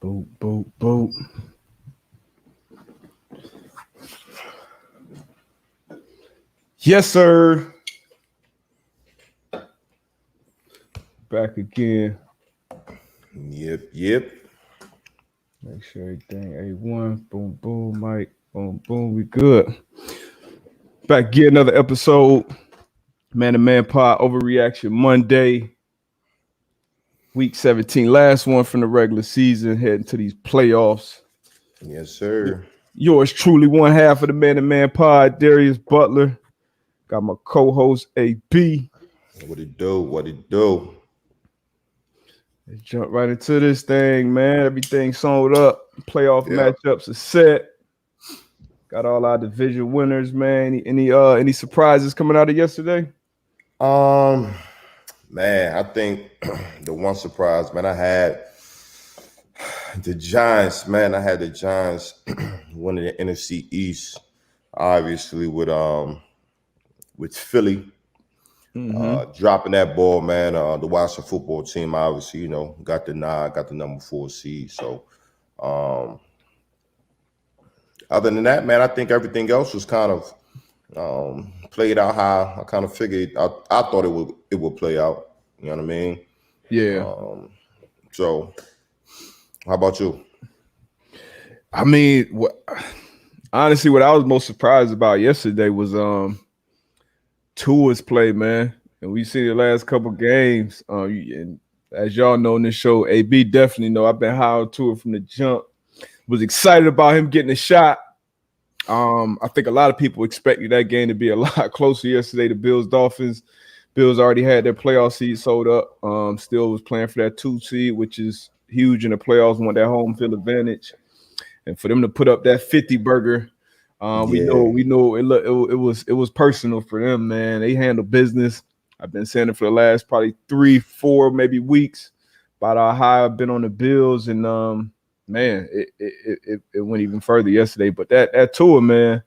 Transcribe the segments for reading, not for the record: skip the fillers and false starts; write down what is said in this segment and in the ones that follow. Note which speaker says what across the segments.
Speaker 1: Boop, boop, boop. Yes, sir. Back again.
Speaker 2: Yep.
Speaker 1: Make sure everything A1. Boom, boom, Mike. Boom, boom. We good. Back again, another episode. Man to Man Pod Overreaction Monday. Week 17. Last one from the regular season. Heading to these playoffs.
Speaker 2: Yes, sir.
Speaker 1: Yours truly, one half of the Man to Man Pod, Darius Butler. Got my co-host AB.
Speaker 2: What it do?
Speaker 1: Let's jump right into this thing, man. Everything sold up. Playoff
Speaker 2: Yeah.
Speaker 1: matchups are set. Got all our division winners, man. Any surprises coming out of yesterday?
Speaker 2: Man, I think the one surprise, man, I had the Giants, man. I had the Giants winning the NFC East, obviously with Philly dropping that ball, man. The Washington football team, obviously, got the nod, got the number 4 seed. So, other than that, man, I think everything else was kind of played out how I kind of figured. I thought it would play out. You know what I mean?
Speaker 1: Yeah.
Speaker 2: So, how about you?
Speaker 1: I mean, honestly, what I was most surprised about yesterday was Tua's play, man. And we see the last couple games. And as y'all know in this show, AB definitely know I've been high on Tua from the jump. Was excited about him getting a shot. I think a lot of people expected that game to be a lot closer yesterday. The Bills-Dolphins. Bills already had their playoff seed sold up. Still was playing for that 2 seed, which is huge in the playoffs. Want that home field advantage, and for them to put up that 50 burger, we know it was personal for them, man. They handle business. I've been saying it for the last probably 3-4 maybe weeks about how high I've been on the Bills, and man, it went even further yesterday. But that Tua, man,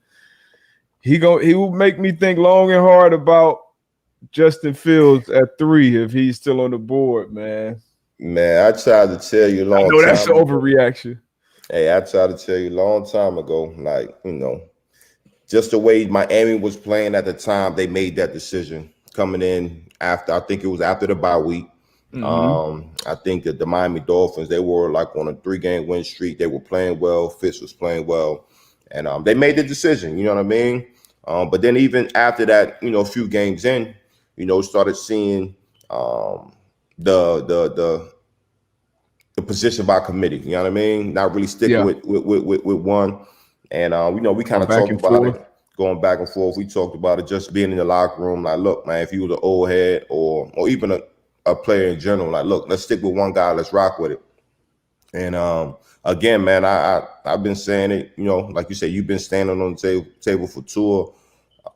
Speaker 1: he will make me think long and hard about Justin Fields at 3 if he's still on the board, man.
Speaker 2: Man, I tried to tell you a long time.
Speaker 1: I know that's an overreaction.
Speaker 2: Hey, I tried to tell you a long time ago, like, just the way Miami was playing at the time, they made that decision coming in after, I think it was after the bye week. I think that the Miami Dolphins, they were like on a 3-game win streak. They were playing well. Fitz was playing well. And they made the decision, you know what I mean? But then even after that, a few games in, started seeing the position by committee, you know what I mean? Not really sticking with one. And we kind of talked about it, going back and forth. We talked about it just being in the locker room. Like, look, man, if you was an old head or even a player in general, like, look, let's stick with one guy, let's rock with it. And again, man, I've been saying it, like you said, you've been standing on the table for Tua.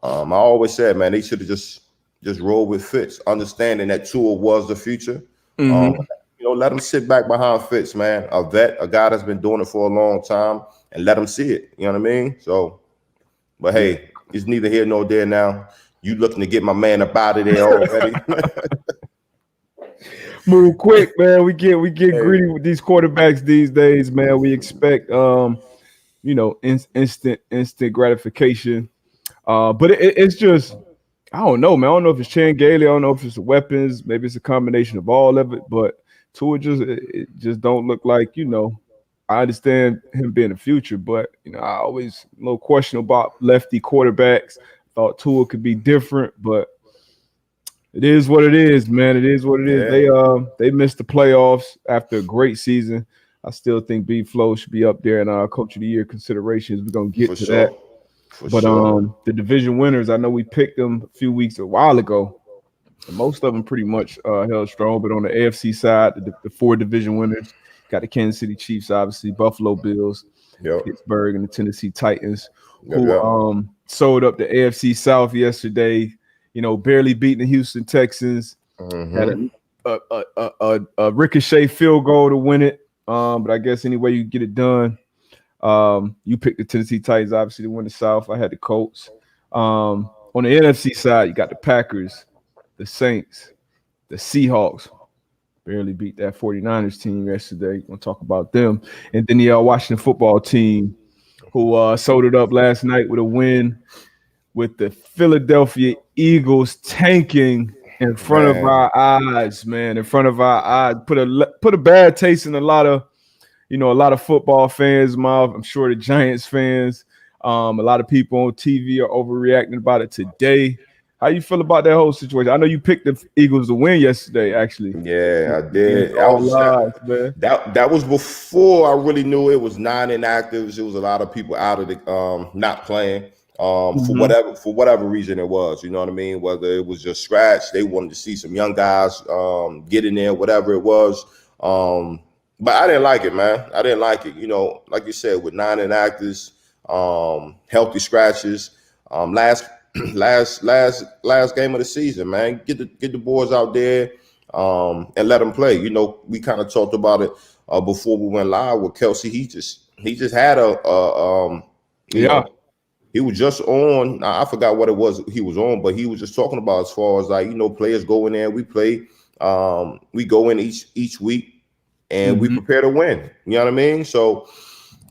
Speaker 2: I always said, man, they should have just rolled with Fitz, understanding that Tua was the future. Let him sit back behind Fitz, man. A vet, a guy that's been doing it for a long time, and let him see it. You know what I mean? So, but hey, it's neither here nor there now. You looking to get my man up out of there already?
Speaker 1: Move quick, man. We get greedy with these quarterbacks these days, man. We expect instant gratification. But it's just, I don't know, man. I don't know if it's Chan Gailey. I don't know if it's the weapons. Maybe it's a combination of all of it. But Tua just don't look like, I understand him being the future, but, I always a little question about lefty quarterbacks. Thought Tua could be different, but it is what it is, man. It is what it is. They missed the playoffs after a great season. I still think B Flow should be up there in our Coach of the Year considerations. We're gonna get to that. But the division winners, I know we picked them a while ago. And most of them pretty much held strong. But on the AFC side, the 4 division winners got the Kansas City Chiefs, obviously, Buffalo Bills, Pittsburgh, and the Tennessee Titans, who sold up the AFC South yesterday. Barely beating the Houston Texans. Had a ricochet field goal to win it. But I guess any way you get it done. You picked the Tennessee Titans, obviously, to win the South. I had the Colts. On the NFC side, you got the Packers, the Saints, the Seahawks, Barely beat that 49ers team yesterday. We'll talk about them. And then the Washington football team who sold it up last night with a win with the Philadelphia Eagles tanking in front of our eyes, man. In front of our eyes. Put a bad taste in a lot of football fans' mouth. I'm sure the Giants fans, a lot of people on TV are overreacting about it today. How you feel about that whole situation? I know you picked the Eagles to win yesterday, actually.
Speaker 2: Yeah, I did. That was before I really knew it was 9 inactives. It was a lot of people out of the not playing for whatever reason it was. You know what I mean? Whether it was just scratch, they wanted to see some young guys get in there, whatever it was. But I didn't like it, man. I didn't like it. You know, like you said, with 9 inactives, healthy scratches, last game of the season, man. Get the boys out there and let them play. You know, we kind of talked about it before we went live with Kelsey. He just had you know, he was just on. I forgot what it was he was on, but he was just talking about as far as like, you know, players go in there, we play, we go in each week and we prepare to win. You know what I mean? So.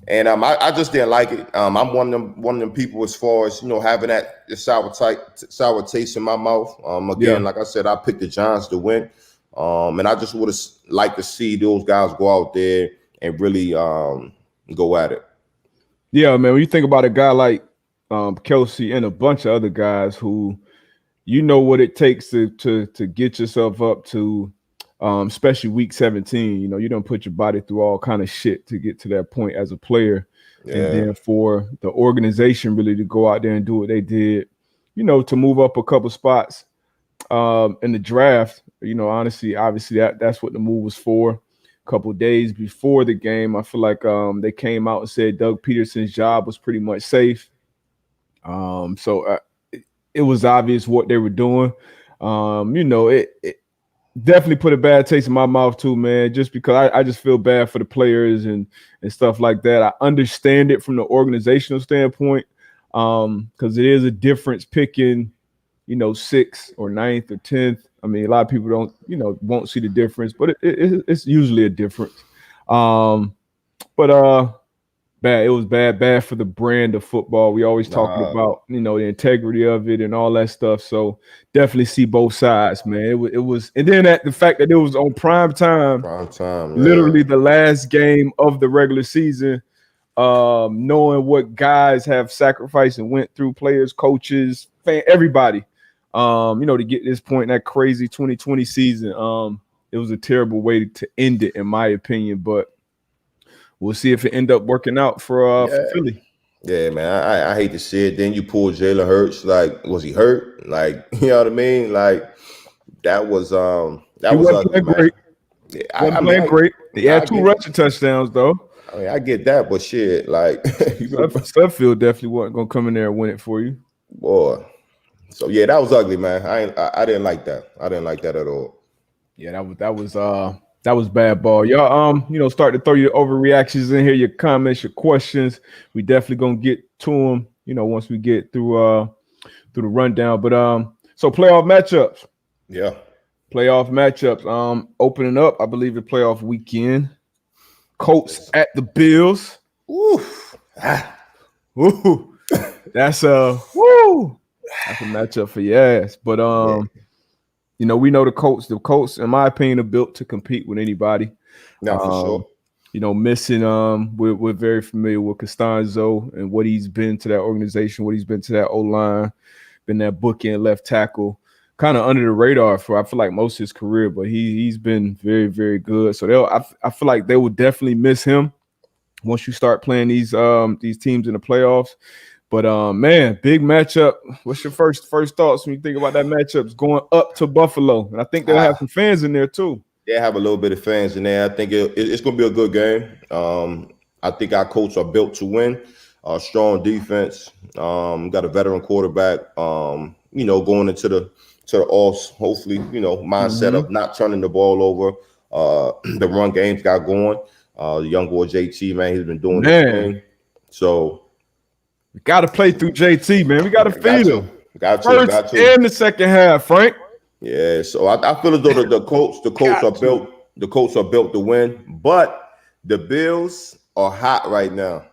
Speaker 2: And I just didn't like it. I'm one of them people as far as, you know, having that sour taste in my mouth. Again, like I said, I picked the Giants to win. And I just would have liked to see those guys go out there and really go at it.
Speaker 1: Yeah, man. When you think about a guy like Kelsey and a bunch of other guys who, you know what it takes to get yourself up to, especially week 17, you know, you don't put your body through all kind of shit to get to that point as a player. Yeah. And then for the organization really to go out there and do what they did, you know, to move up a couple spots in the draft, you know, honestly, obviously that's what the move was for. A couple of days before the game, I feel like they came out and said Doug Peterson's job was pretty much safe. So it was obvious what they were doing. You know, it definitely put a bad taste in my mouth too, man, just because I just feel bad for the players and stuff like that. I understand it from the organizational standpoint because it is a difference picking, you know, 6th or 9th or 10th. I mean, a lot of people won't see the difference, but it's usually a difference. Bad. It was bad for the brand of football. We always talking about, you know, the integrity of it and all that stuff. So definitely see both sides, man. It was, and then the fact that it was on prime time, literally the last game of the regular season. Knowing what guys have sacrificed and went through, players, coaches, everybody, you know, to get this point in that crazy 2020 season. It was a terrible way to end it, in my opinion, but we'll see if it end up working out for Philly.
Speaker 2: Yeah, man. I hate to see it. Then you pull Jalen Hurts. Like, was he hurt? Like, you know what I mean? Like, that was ugly, man.
Speaker 1: Great. Yeah, I mean, great. He had 2 rushing touchdowns, though.
Speaker 2: I mean, I get that, but shit, like,
Speaker 1: Sudfield definitely wasn't gonna come in there and win it for you,
Speaker 2: boy. So yeah, that was ugly, man. I didn't like that. I didn't like that at all.
Speaker 1: Yeah, that was bad ball. Y'all, you know, start to throw your overreactions in here, your comments, your questions. We definitely gonna get to them, you know, once we get through the rundown. But so playoff matchups.
Speaker 2: Yeah.
Speaker 1: Playoff matchups. Opening up, I believe the playoff weekend. Colts at the Bills.
Speaker 2: Oof.
Speaker 1: Ooh. That's a matchup for your ass. But you know, we know the Colts. The Colts, in my opinion, are built to compete with anybody.
Speaker 2: No, for sure.
Speaker 1: You know, missing we're very familiar with Costanzo and what he's been to that organization, what he's been to that O-line, been that bookend left tackle, kind of under the radar for I feel like most of his career, but he's been very, very good. So I feel like they will definitely miss him once you start playing these teams in the playoffs. But man, big matchup. What's your first thoughts when you think about that matchup? It's going up to Buffalo, and I think they'll have some fans in there too.
Speaker 2: They have a little bit of fans in there. I think it's going to be a good game. I think our Colts are built to win. Strong defense. Got a veteran quarterback. You know, going into the offs, hopefully, you know, mindset of not turning the ball over. The run game's got going. The young boy JT, man, he's been doing this thing. So
Speaker 1: we got to play through JT, man. We got to feed him.
Speaker 2: Got
Speaker 1: to. In the second half, Frank.
Speaker 2: Yeah, so I feel as though the Colts are built. The Colts are built to win, but the Bills are hot right now.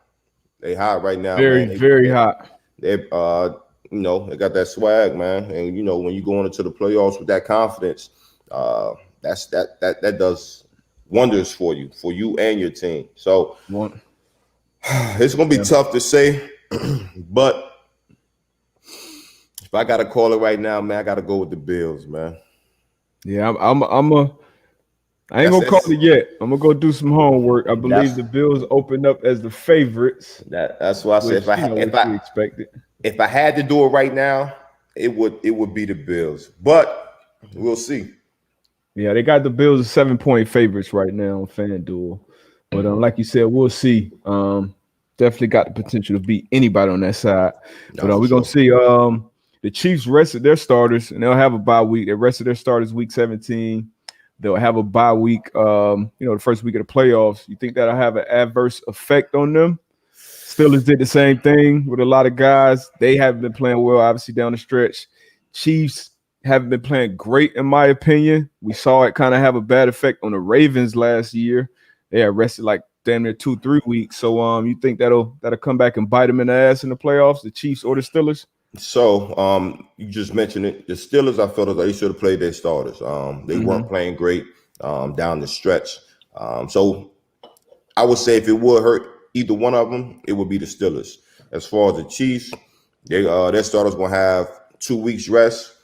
Speaker 2: They hot right now,
Speaker 1: very,
Speaker 2: man.
Speaker 1: Very hot.
Speaker 2: They they got that swag, man. And when you go into the playoffs with that confidence, that does wonders for you and your team. So it's gonna be tough to say, but if I gotta call it right now, man, I gotta go with the Bills, man.
Speaker 1: Yeah, I ain't gonna call it yet. I'm gonna go do some homework. I believe the Bills opened up as the favorites.
Speaker 2: That's why I said if I had to do it right now, it would be the Bills. But we'll see.
Speaker 1: Yeah, they got the Bills as 7-point favorites right now on FanDuel. But like you said, we'll see. Definitely got the potential to beat anybody on that side. But we're gonna see. The Chiefs rested their starters, and they'll have a bye week. They rested their starters week 17. They'll have a bye week, the first week of the playoffs. You think that'll have an adverse effect on them? Steelers did the same thing with a lot of guys. They haven't been playing well, obviously, down the stretch. Chiefs haven't been playing great, in my opinion. We saw it kind of have a bad effect on the Ravens last year. They had rested like damn near 2-3 weeks. So you think that'll come back and bite them in the ass in the playoffs, the Chiefs or the Steelers?
Speaker 2: So you just mentioned it. The Steelers, I felt they should have played their starters. They weren't playing great down the stretch. So I would say if it would hurt either one of them, it would be the Steelers. As far as the Chiefs, their starters gonna have 2 weeks rest.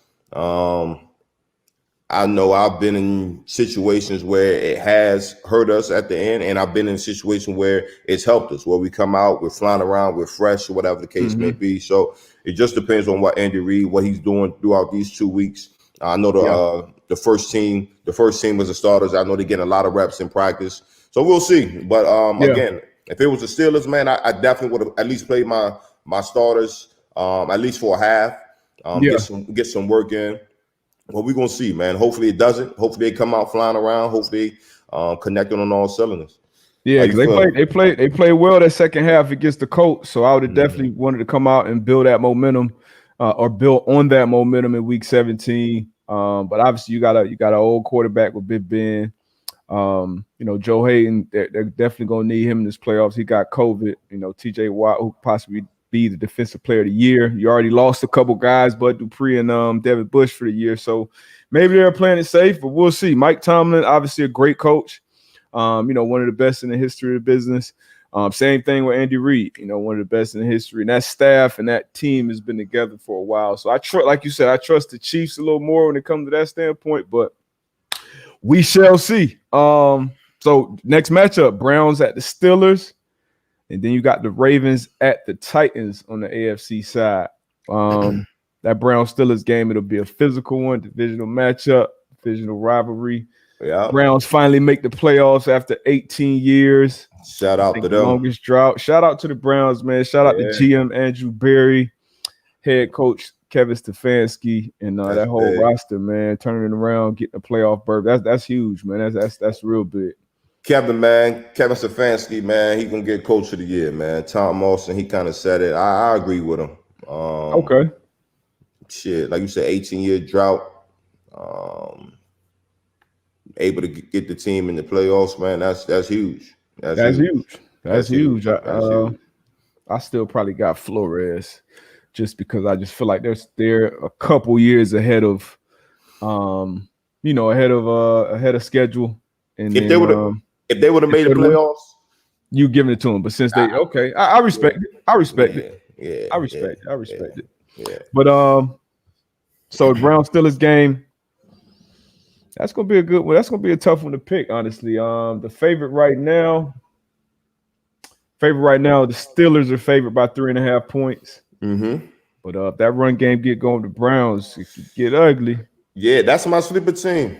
Speaker 2: I know I've been in situations where it has hurt us at the end, and I've been in a situation where it's helped us, where we come out, we're flying around, we're fresh, or whatever the case may be. So it just depends on what Andy Reid, what he's doing throughout these 2 weeks. I know the first team was the starters. I know they're getting a lot of reps in practice. So we'll see. But again, if it was the Steelers, man, I definitely would have at least played my starters at least for a half. Get some work in. Well, we're gonna see, man. Hopefully it doesn't. Hopefully they come out flying around. Hopefully connecting on all cylinders.
Speaker 1: Yeah, because they played well that second half against the Colts. So I would have definitely wanted to come out and build that momentum, or build on that momentum in week 17. But obviously you got an old quarterback with Big Ben. Joe Hayden, they're definitely gonna need him in this playoffs. He got COVID. TJ Watt, who possibly be the defensive player of the year. You already lost a couple guys, Bud Dupree and Devin Bush for the year. So maybe they're playing it safe, but we'll see. Mike Tomlin, obviously a great coach. One of the best in the history of the business. Same thing with Andy Reid, one of the best in the history. And that staff and that team has been together for a while. So like you said, I trust the Chiefs a little more when it comes to that standpoint, but we shall see. So next matchup, Browns at the Steelers. And then you got the Ravens at the Titans on the AFC side. That Browns-Steelers game, it'll be a physical one, divisional matchup, divisional rivalry.
Speaker 2: Yeah.
Speaker 1: Browns finally make the playoffs after 18 years.
Speaker 2: Shout out to them.
Speaker 1: Longest drought. Shout out to the Browns, man. Shout out to GM Andrew Berry, head coach Kevin Stefanski, and that whole roster, man, turning it around, getting a playoff berth. That's huge, man. That's real big.
Speaker 2: Kevin Stefanski, man, he gonna get coach of the year, man. Tom Austin, he kind of said it. I agree with him.
Speaker 1: Okay.
Speaker 2: Shit, like you said, 18-year drought. Able to get the team in the playoffs, man. That's huge. That's huge.
Speaker 1: That's huge. I still probably got Flores, just because I just feel like they're a couple years ahead of, ahead of schedule. And
Speaker 2: if they would have made the playoffs,
Speaker 1: you giving it to them. But since I respect it. I respect it.
Speaker 2: Yeah.
Speaker 1: I respect it. Yeah. But so the Browns-Steelers game, that's gonna be a good one. That's gonna be a tough one to pick, honestly. The favorite right now, the Steelers are favored by 3.5 points. But if that run game get going, the Browns, it could get ugly.
Speaker 2: Yeah, that's my sleeper team.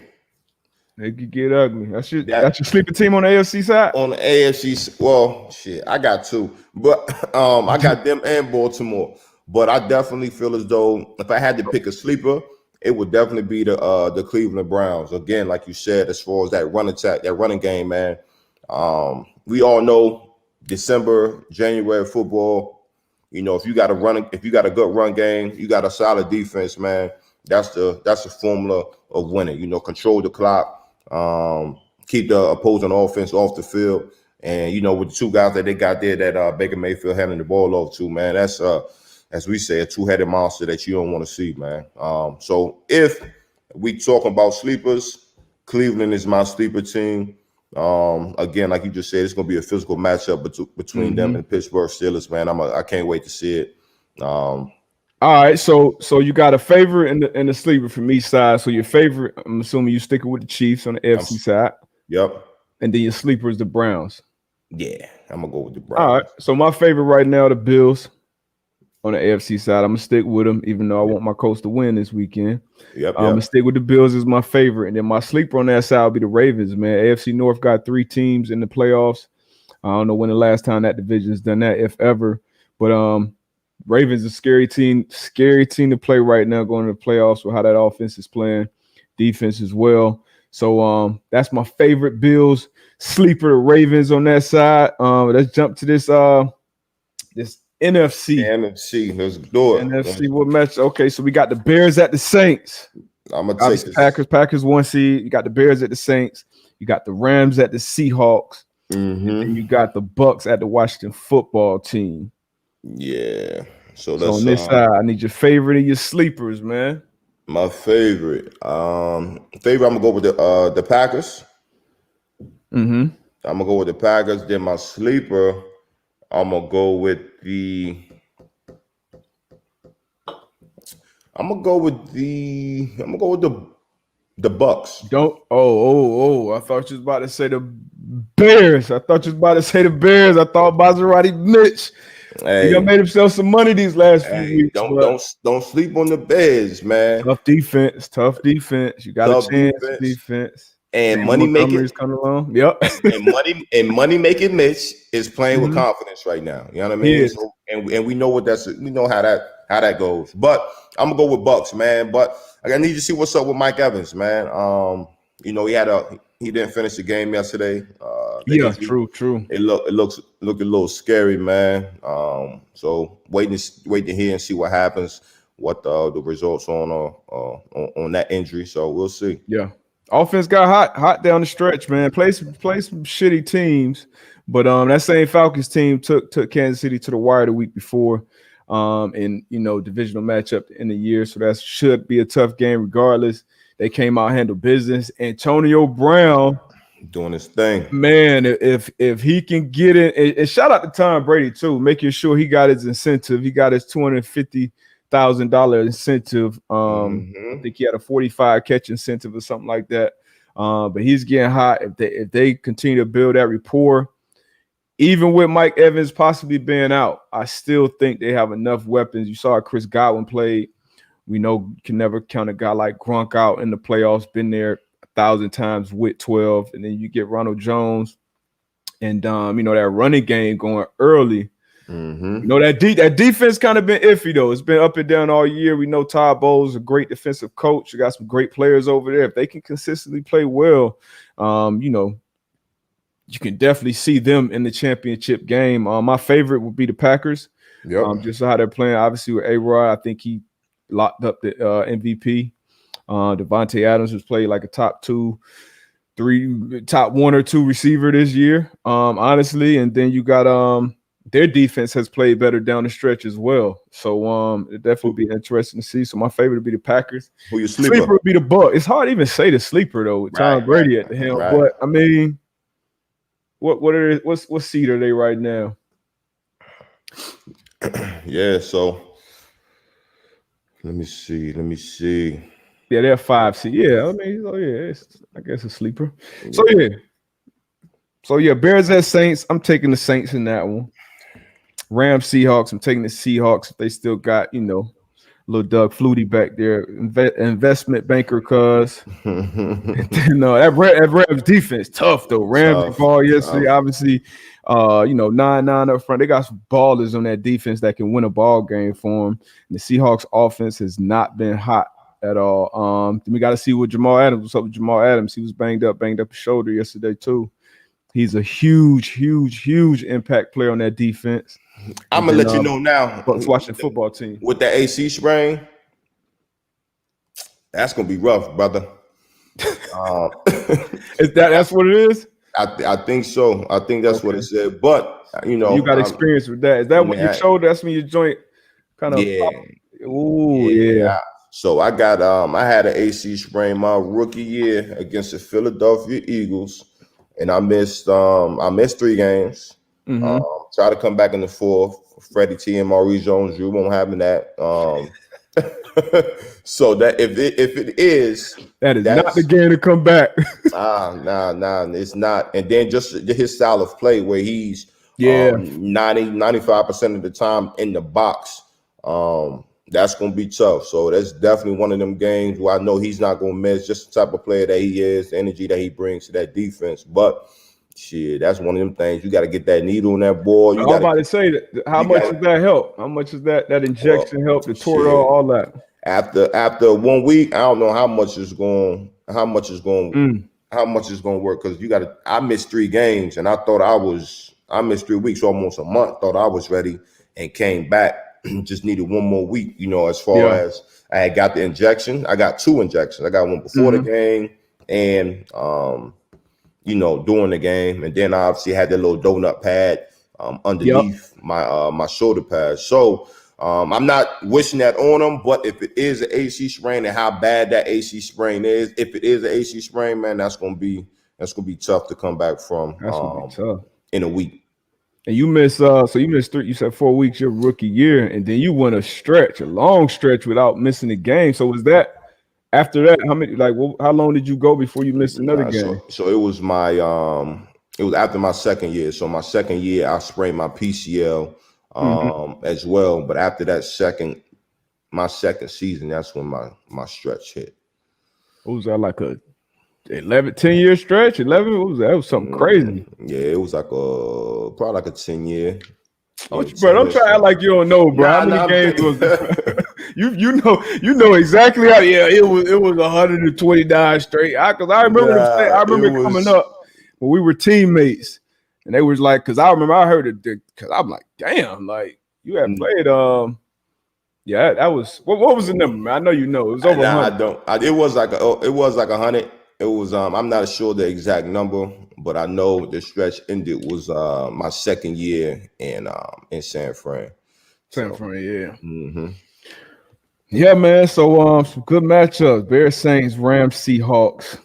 Speaker 1: It could get ugly. That's your sleeper team on the AFC side?
Speaker 2: On the AFC, well, shit, I got two. But I got them and Baltimore. But I definitely feel as though if I had to pick a sleeper, it would definitely be the Cleveland Browns. Again, like you said, as far as that run attack, that running game, man. We all know December, January football. If you got a good run game, you got a solid defense, man. That's the formula of winning. Control the clock, keep the opposing offense off the field. And with the two guys that they got there that Baker Mayfield handing the ball off to, man, that's as we say, a two-headed monster that you don't want to see, man. So if we talking about sleepers, Cleveland is my sleeper team. Again, like you just said, it's going to be a physical matchup between them and Pittsburgh Steelers, man. I can't wait to see it.
Speaker 1: All right, so you got a favorite in the sleeper from each side. So your favorite, I'm assuming you sticking with the Chiefs on the AFC side.
Speaker 2: Yep.
Speaker 1: And then your sleeper is the Browns.
Speaker 2: Yeah, I'm gonna go with the Browns.
Speaker 1: All right, so my favorite right now, the Bills on the AFC side. I'm gonna stick with them, even though I want my Colts to win this weekend.
Speaker 2: Yep.
Speaker 1: I'm gonna stick with the Bills as my favorite, and then my sleeper on that side will be the Ravens. Man, AFC North got 3 teams in the playoffs. I don't know when the last time that division has done that, if ever. But Ravens is a scary team to play right now, going to the playoffs with how that offense is playing, defense as well. So that's my favorite Bills sleeper, the Ravens on that side. Let's jump to this this NFC.
Speaker 2: NFC, let's do it.
Speaker 1: NFC, what match? Okay, so we got the Bears at the Saints.
Speaker 2: I'm gonna take this.
Speaker 1: Packers 1 seed. You got the Bears at the Saints. You got the Rams at the Seahawks. And you got the Bucks at the Washington Football Team.
Speaker 2: Yeah. So
Speaker 1: on this side, I need your favorite and your sleepers, man.
Speaker 2: My favorite. I'm gonna go with the Packers. I'm gonna go with the Packers. Then my sleeper, I'm gonna go with the Bucks.
Speaker 1: I thought you was about to say the Bears. I thought Maserati Mitch. Hey, he made himself some money these last few weeks.
Speaker 2: Don't sleep on the Bears, man.
Speaker 1: Tough defense. You got a chance defense.
Speaker 2: And money making
Speaker 1: coming along. Yep.
Speaker 2: and money making Mitch is playing with confidence right now. You know what I mean? So, and we know we know how that goes. But I'm gonna go with Bucks, man. But I need to see what's up with Mike Evans, man. He didn't finish the game yesterday.
Speaker 1: True.
Speaker 2: It looked a little scary, man. So wait to hear and see what happens, what the results on that injury. So we'll see.
Speaker 1: Yeah, offense got hot down the stretch, man. Play some shitty teams, but that same Falcons team took Kansas City to the wire the week before, in divisional matchup in the year. So that should be a tough game regardless. They came out, handled business. Antonio Brown
Speaker 2: doing his thing,
Speaker 1: man. If he can get it, and shout out to Tom Brady too, making sure he got his incentive. He got his $250,000 incentive. I think he had a 45 catch incentive or something like that. But he's getting hot. If they continue to build that rapport, even with Mike Evans possibly being out, I still think they have enough weapons. You saw Chris Godwin played. We know you can never count a guy like Gronk out in the playoffs. Been there 1,000 times with 12, and then you get Ronald Jones, and that running game going early. That defense kind of been iffy though. It's been up and down all year. We know Todd Bowles is a great defensive coach. You got some great players over there. If they can consistently play well, you can definitely see them in the championship game. My favorite would be the Packers. Just how they're playing. Obviously with A-Rod, I think he locked up the MVP. Devontae Adams has played like a top 1 or 2 receiver this year, honestly. And then you got their defense has played better down the stretch as well. So it definitely be interesting to see. So my favorite would be the Packers.
Speaker 2: Who your sleeper
Speaker 1: would be the Bucs. It's hard to even say the sleeper though with Tom Brady at the helm. But I mean, what seed are they right now?
Speaker 2: Yeah, so let me see.
Speaker 1: Yeah, they're 5 seed. Yeah, I mean, it's, I guess a sleeper. So yeah, Bears at Saints. I'm taking the Saints in that one. Rams Seahawks. I'm taking the Seahawks. They still got little Doug Flutie back there, investment banker. Cause that Rams defense tough though. Rams ball yesterday, obviously. 9-9 up front. They got some ballers on that defense that can win a ball game for them. And the Seahawks offense has not been hot at all. Then we got to see what Jamal Adams. What's up with Jamal Adams? He was banged up his shoulder yesterday too. He's a huge impact player on that defense.
Speaker 2: I'm gonna let you know now.
Speaker 1: Watching football team
Speaker 2: with that AC sprain, that's gonna be rough, brother.
Speaker 1: That's what it is?
Speaker 2: I think so. I think that's what it said. But
Speaker 1: you got experience with that. Is that when your shoulder? That's when your joint kind of Ooh, yeah.
Speaker 2: So I got I had an AC sprain my rookie year against the Philadelphia Eagles, and I missed 3 games. Try to come back in the 4th. Freddie T and Maurice Jones, you won't have that. So that if it is,
Speaker 1: that's not the game to come back.
Speaker 2: Nah, it's not. And then just his style of play where he's 95% of the time in the box. That's going to be tough. So that's definitely one of them games where I know he's not going to miss, just the type of player that he is, the energy that he brings to that defense. But shit, that's one of them things. You got to get that needle in that ball.
Speaker 1: I'm about to say that. How much does that help? How much does that injection help? The Toradol, all that.
Speaker 2: After 1 week, I don't know how much is going to work, because you got to. I missed 3 games, and I thought I missed 3 weeks, almost a month. Thought I was ready and came back. Just needed 1 more week, as far as I had got the injection. I got 2 injections. I got one before the game and during the game, and then I obviously had that little donut pad underneath my shoulder pad. So I'm not wishing that on him, but if it is an AC sprain and how bad that AC sprain is, if it is an AC sprain, man, that's gonna be tough to come back from.
Speaker 1: That's gonna be tough
Speaker 2: in a week.
Speaker 1: And you missed 3. You said 4 weeks your rookie year, and then you went a long stretch without missing a game. So was that after that? How many? How long did you go before you missed another game?
Speaker 2: So it was my it was after my second year. So my second year, I sprained my PCL as well. But after that my second season, that's when my stretch hit.
Speaker 1: What was that, like a 10-year stretch? 11? What was that? It was something crazy.
Speaker 2: Yeah, it was probably like a 10-year.
Speaker 1: Bro, don't try to act like you don't know, bro. How many games was it? you know exactly how. Yeah, it was 129 straight. Because I remember coming up when we were teammates, and they was like, because I remember I heard it. Because I'm like, damn, like you had played. Yeah, that was what was the number, man? I know you know. It was over 100.
Speaker 2: I don't. It was like 100. It was I'm not sure the exact number, but I know the stretch ended was my second year in San Fran.
Speaker 1: San Fran, yeah. Yeah, man. So some good matchups. Bears, Saints, Rams, Seahawks,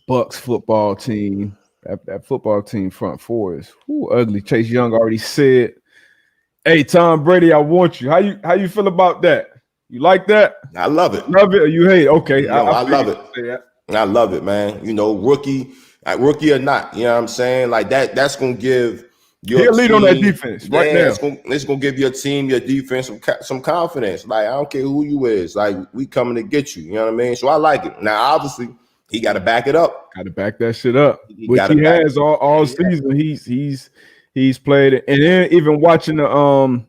Speaker 1: Bucks football team. That football team front four is ugly. Chase Young already said, "Hey, Tom Brady, I want you." How you feel about that? You like that?
Speaker 2: I love it.
Speaker 1: Love it or you hate it? Okay.
Speaker 2: I love it. I love it, man. Rookie or not, you know what I'm saying? Like that's gonna give your
Speaker 1: he'll lead on that defense right now.
Speaker 2: It's gonna give your team, your defense some confidence. Like, I don't care who you is, like, we coming to get you. You know what I mean? So I like it. Now, obviously, he got to back it up.
Speaker 1: Got to back that shit up, which he has all season. He's played it, and then even watching the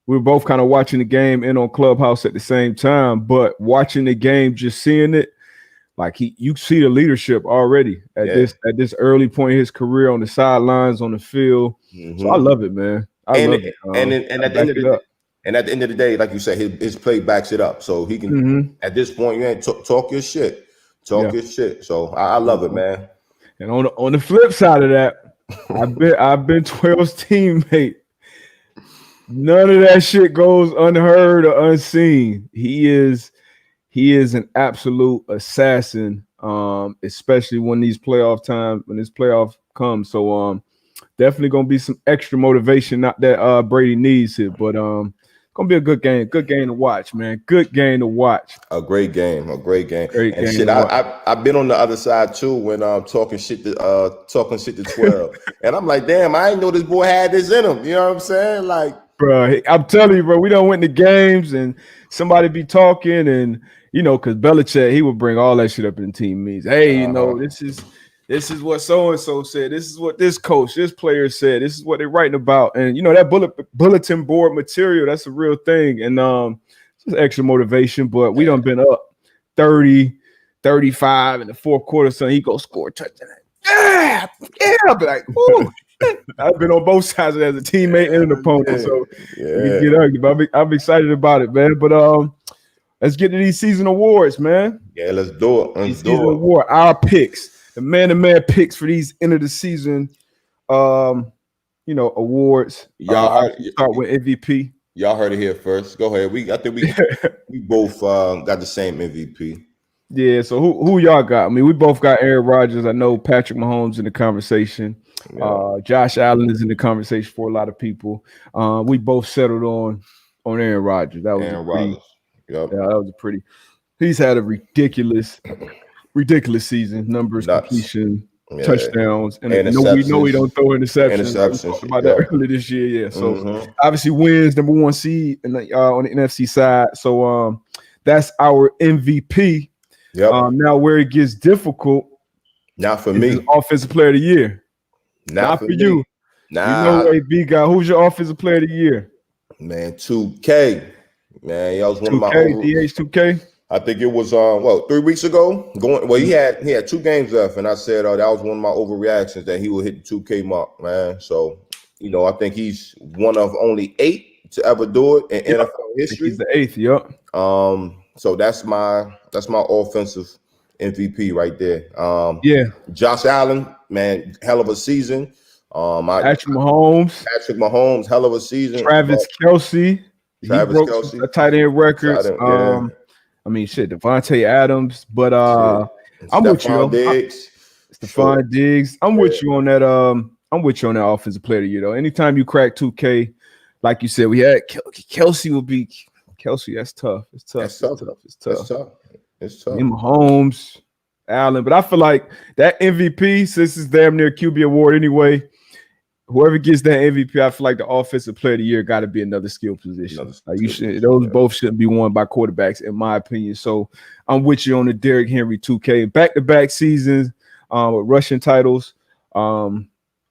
Speaker 1: we were both kind of watching the game in on Clubhouse at the same time, but watching the game, just seeing it. Like you see the leadership already at this early point in his career on the sidelines, on the field. So I love it, man. I love it.
Speaker 2: And at the end of the day, like you said, his play backs it up. So he can at this point, you ain't talk your shit. Your shit. So I love it, man.
Speaker 1: And on the flip side of that, I've been 12's teammate. None of that shit goes unheard or unseen. He is an absolute assassin, especially when this playoff comes. So definitely gonna be some extra motivation. Not that Brady needs it, but gonna be a good game. Good game to watch, man. Good game to watch.
Speaker 2: A great game. Great game. Shit, I've been on the other side too when talking shit to 12, and I'm like, damn, I didn't know this boy had this in him. You know what I'm saying? Like,
Speaker 1: bro, I'm telling you, bro, we done went to games and somebody be talking and. Because Belichick, he would bring all that shit up in team meetings. Hey, this is what so-and-so said. This is what this coach, this player said. This is what they're writing about. And, that bulletin board material, that's a real thing. And it's just extra motivation. But we done been up 30, 35 in the fourth quarter. So he go score a touchdown. Yeah. I'll be like, ooh. I've been on both sides as a teammate and an opponent. So we can get ugly. But I'm excited about it, man. But Let's get to these season awards, man.
Speaker 2: Yeah, let's do it. Let's do it.
Speaker 1: Award, our picks, the man-to-man picks for these end of the season, awards.
Speaker 2: Y'all
Speaker 1: start with MVP.
Speaker 2: Y'all heard it here first. Go ahead. I think we both got the same MVP.
Speaker 1: Yeah. So who y'all got? I mean, we both got Aaron Rodgers. I know Patrick Mahomes in the conversation. Yeah. Josh Allen is in the conversation for a lot of people. We both settled on Aaron Rodgers. That was Aaron Rodgers. Yep. Yeah, that was a pretty. He's had a ridiculous season. Numbers, completion, touchdowns, and we know he don't throw interceptions. We talked about that earlier this year. Yeah. So obviously wins number one seed on the NFC side. So that's our MVP. Yep. Now where it gets difficult.
Speaker 2: Not for me.
Speaker 1: Offensive player of the year. Not for you.
Speaker 2: Nah.
Speaker 1: AB guy. Who's your offensive player of the year?
Speaker 2: Man, 2K. Man, y'all was one of my
Speaker 1: DH2K.
Speaker 2: I think it was 3 weeks ago. He had 2 games left, and I said that was one of my overreactions that he would hit the 2K mark, man. So I think he's one of only 8 to ever do it in NFL history.
Speaker 1: He's the 8th, yep.
Speaker 2: So that's my offensive MVP right there. Josh Allen, man, hell of a season.
Speaker 1: Patrick Mahomes,
Speaker 2: hell of a season.
Speaker 1: Travis Kelce, a tight end record. I mean, Devontae Adams, but I'm with you. Stephon Diggs. I'm with you on that. I'm with you on that offensive player of the year, though. Anytime you crack 2K, like you said, we had Kelce will be Kelce. That's tough. It's tough. And Mahomes, Allen, but I feel like that MVP, since it's damn near QB award anyway. Whoever gets that MVP, I feel like the offensive player of the year got to be another skill position. Both shouldn't be won by quarterbacks, in my opinion. So I'm with you on the Derrick Henry 2K back-to-back seasons with rushing titles. I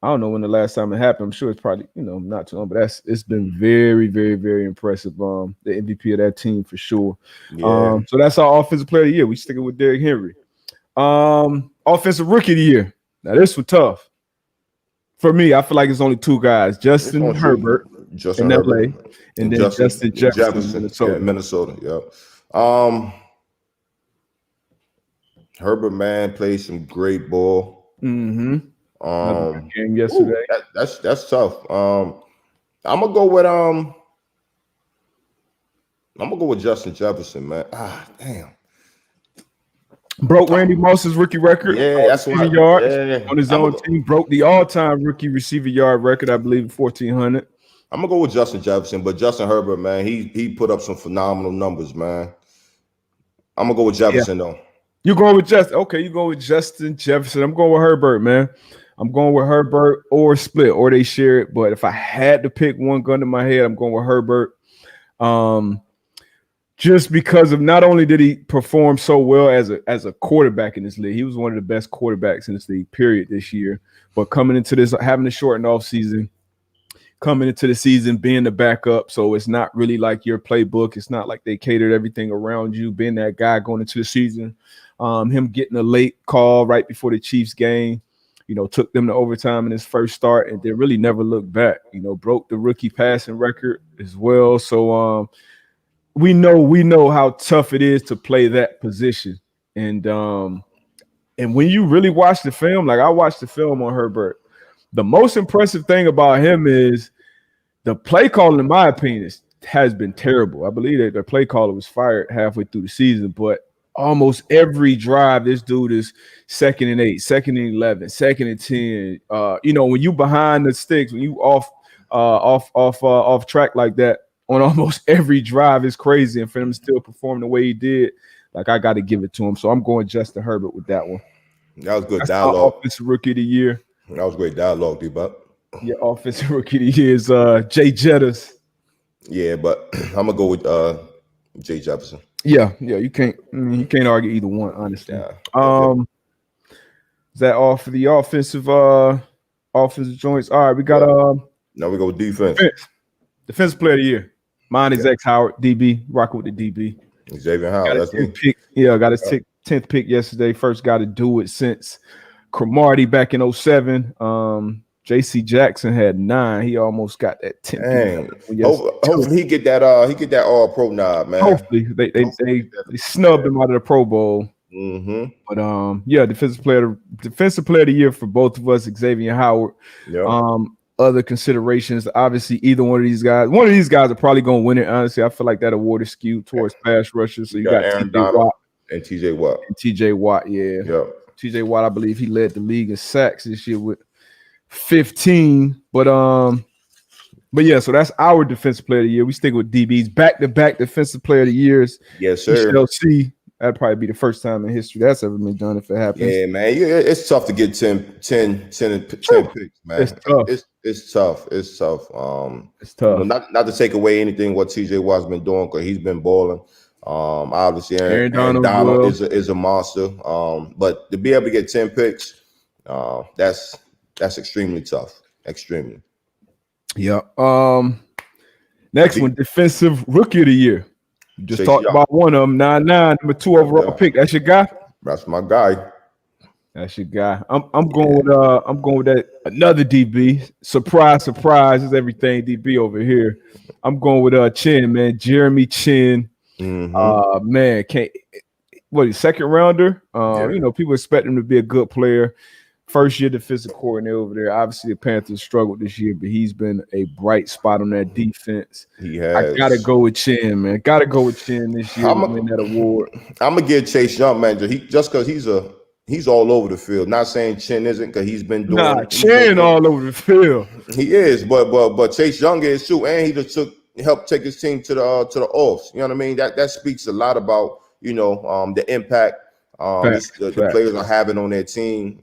Speaker 1: don't know when the last time it happened. I'm sure it's probably not too long, but it's been very, very, very impressive. The MVP of that team for sure. Yeah. So that's our offensive player of the year. We sticking with Derrick Henry. Offensive rookie of the year. Now this was tough. For me, I feel like it's only 2 guys: Justin Herbert in LA, and then Justin Jefferson in
Speaker 2: Minnesota. Yep. Herbert, man, played some great ball.
Speaker 1: Game yesterday.
Speaker 2: That's tough. I'm gonna go with Justin Jefferson, man. Damn.
Speaker 1: Broke Randy Moss's rookie record.
Speaker 2: Yeah, that's what
Speaker 1: yards on his own team. Broke the all-time rookie receiver yard record, I believe, 1,400.
Speaker 2: I'm gonna go with Justin Jefferson, but Justin Herbert, man, he put up some phenomenal numbers, man. I'm gonna go with Jefferson though.
Speaker 1: You going with Justin? Okay, you go with Justin Jefferson. I'm going with Herbert, man. I'm going with Herbert or split, or they share it. But if I had to pick one gun to my head, I'm going with Herbert. Just because of not only did he perform so well as a quarterback in this league, he was one of the best quarterbacks in this league, period, this year. But coming into this, having a shortened off season, coming into the season, being the backup, so it's not really like your playbook. It's not like they catered everything around you, being that guy going into the season. Him getting a late call right before the Chiefs game, took them to overtime in his first start, and they really never looked back. Broke the rookie passing record as well. So we know how tough it is to play that position. And when you really watch the film, like I watched the film on Herbert, the most impressive thing about him is the play calling, in my opinion, has been terrible. I believe that the play caller was fired halfway through the season, but almost every drive, this dude is 2nd and 8, 2nd and 11, 2nd and 10. When you behind the sticks, when you off track like that, on almost every drive is crazy, and for him to still perform the way he did, like I got to give it to him. So I'm going Justin Herbert with that one.
Speaker 2: That was good dialogue.
Speaker 1: Offensive rookie of the year.
Speaker 2: That was great dialogue, D-Buck.
Speaker 1: Yeah, offensive rookie of the year is Jay Jettas.
Speaker 2: Yeah, but I'm gonna go with Jay Jefferson.
Speaker 1: Yeah, you can't argue either one, honestly. Yeah. Is that all for the offensive joints? All right, we got
Speaker 2: now we go with defense.
Speaker 1: Defensive player of the year. Mine is X Howard, DB, rocking with the DB.
Speaker 2: Xavier Howard, that's me.
Speaker 1: Got his 10th pick yesterday. First guy to do it since Cromartie back in 2007. J.C. Jackson had 9. He almost got that 10.
Speaker 2: Hopefully he get that All Pro nod, man.
Speaker 1: Hopefully they snubbed him out of the Pro Bowl.
Speaker 2: Mm-hmm.
Speaker 1: But yeah, defensive player of the year for both of us, Xavier Howard.
Speaker 2: Yep.
Speaker 1: Other considerations, obviously, either one of these guys are probably going to win it. Honestly, I feel like that award is skewed towards pass rushers. So you got
Speaker 2: Aaron Donald and TJ Watt.
Speaker 1: Yeah.
Speaker 2: Yep.
Speaker 1: TJ Watt, I believe he led the league in sacks this year with 15. But yeah, so that's our defensive player of the year. We stick with DBs, back-to-back defensive player of the years.
Speaker 2: Yes, sir.
Speaker 1: We shall see. That'd probably be the first time in history that's ever been done if it happens.
Speaker 2: Yeah, man. It's tough to get 10 picks, man.
Speaker 1: It's tough.
Speaker 2: It's tough. It's tough.
Speaker 1: It's tough.
Speaker 2: Not to take away anything what TJ Watt's been doing because he's been balling. Obviously, Aaron Donald is a monster. But to be able to get 10 picks, that's extremely tough. Extremely.
Speaker 1: Yeah. Next one, defensive rookie of the year. You just talked about one of them, 9-9, number 2 overall pick. That's your guy.
Speaker 2: That's my guy.
Speaker 1: That's your guy. I'm going with that another DB. Surprise, surprise is everything DB over here. I'm going with Chin, man. Jeremy Chin.
Speaker 2: Mm-hmm.
Speaker 1: Man, he's second rounder. You know, people expect him to be a good player. First year defensive coordinator over there. Obviously, the Panthers struggled this year, but he's been a bright spot on that defense.
Speaker 2: He has.
Speaker 1: I gotta go with Chin, man. Gotta go with Chin this year to win that award.
Speaker 2: I'm gonna give Chase Young, man. Just because he's all over the field. Not saying Chin isn't, because he's been doing.
Speaker 1: Chin all over the field.
Speaker 2: He is, but Chase Young is too, and he just helped take his team to the offs. You know what I mean? That speaks a lot about the impact. The players are having on their team,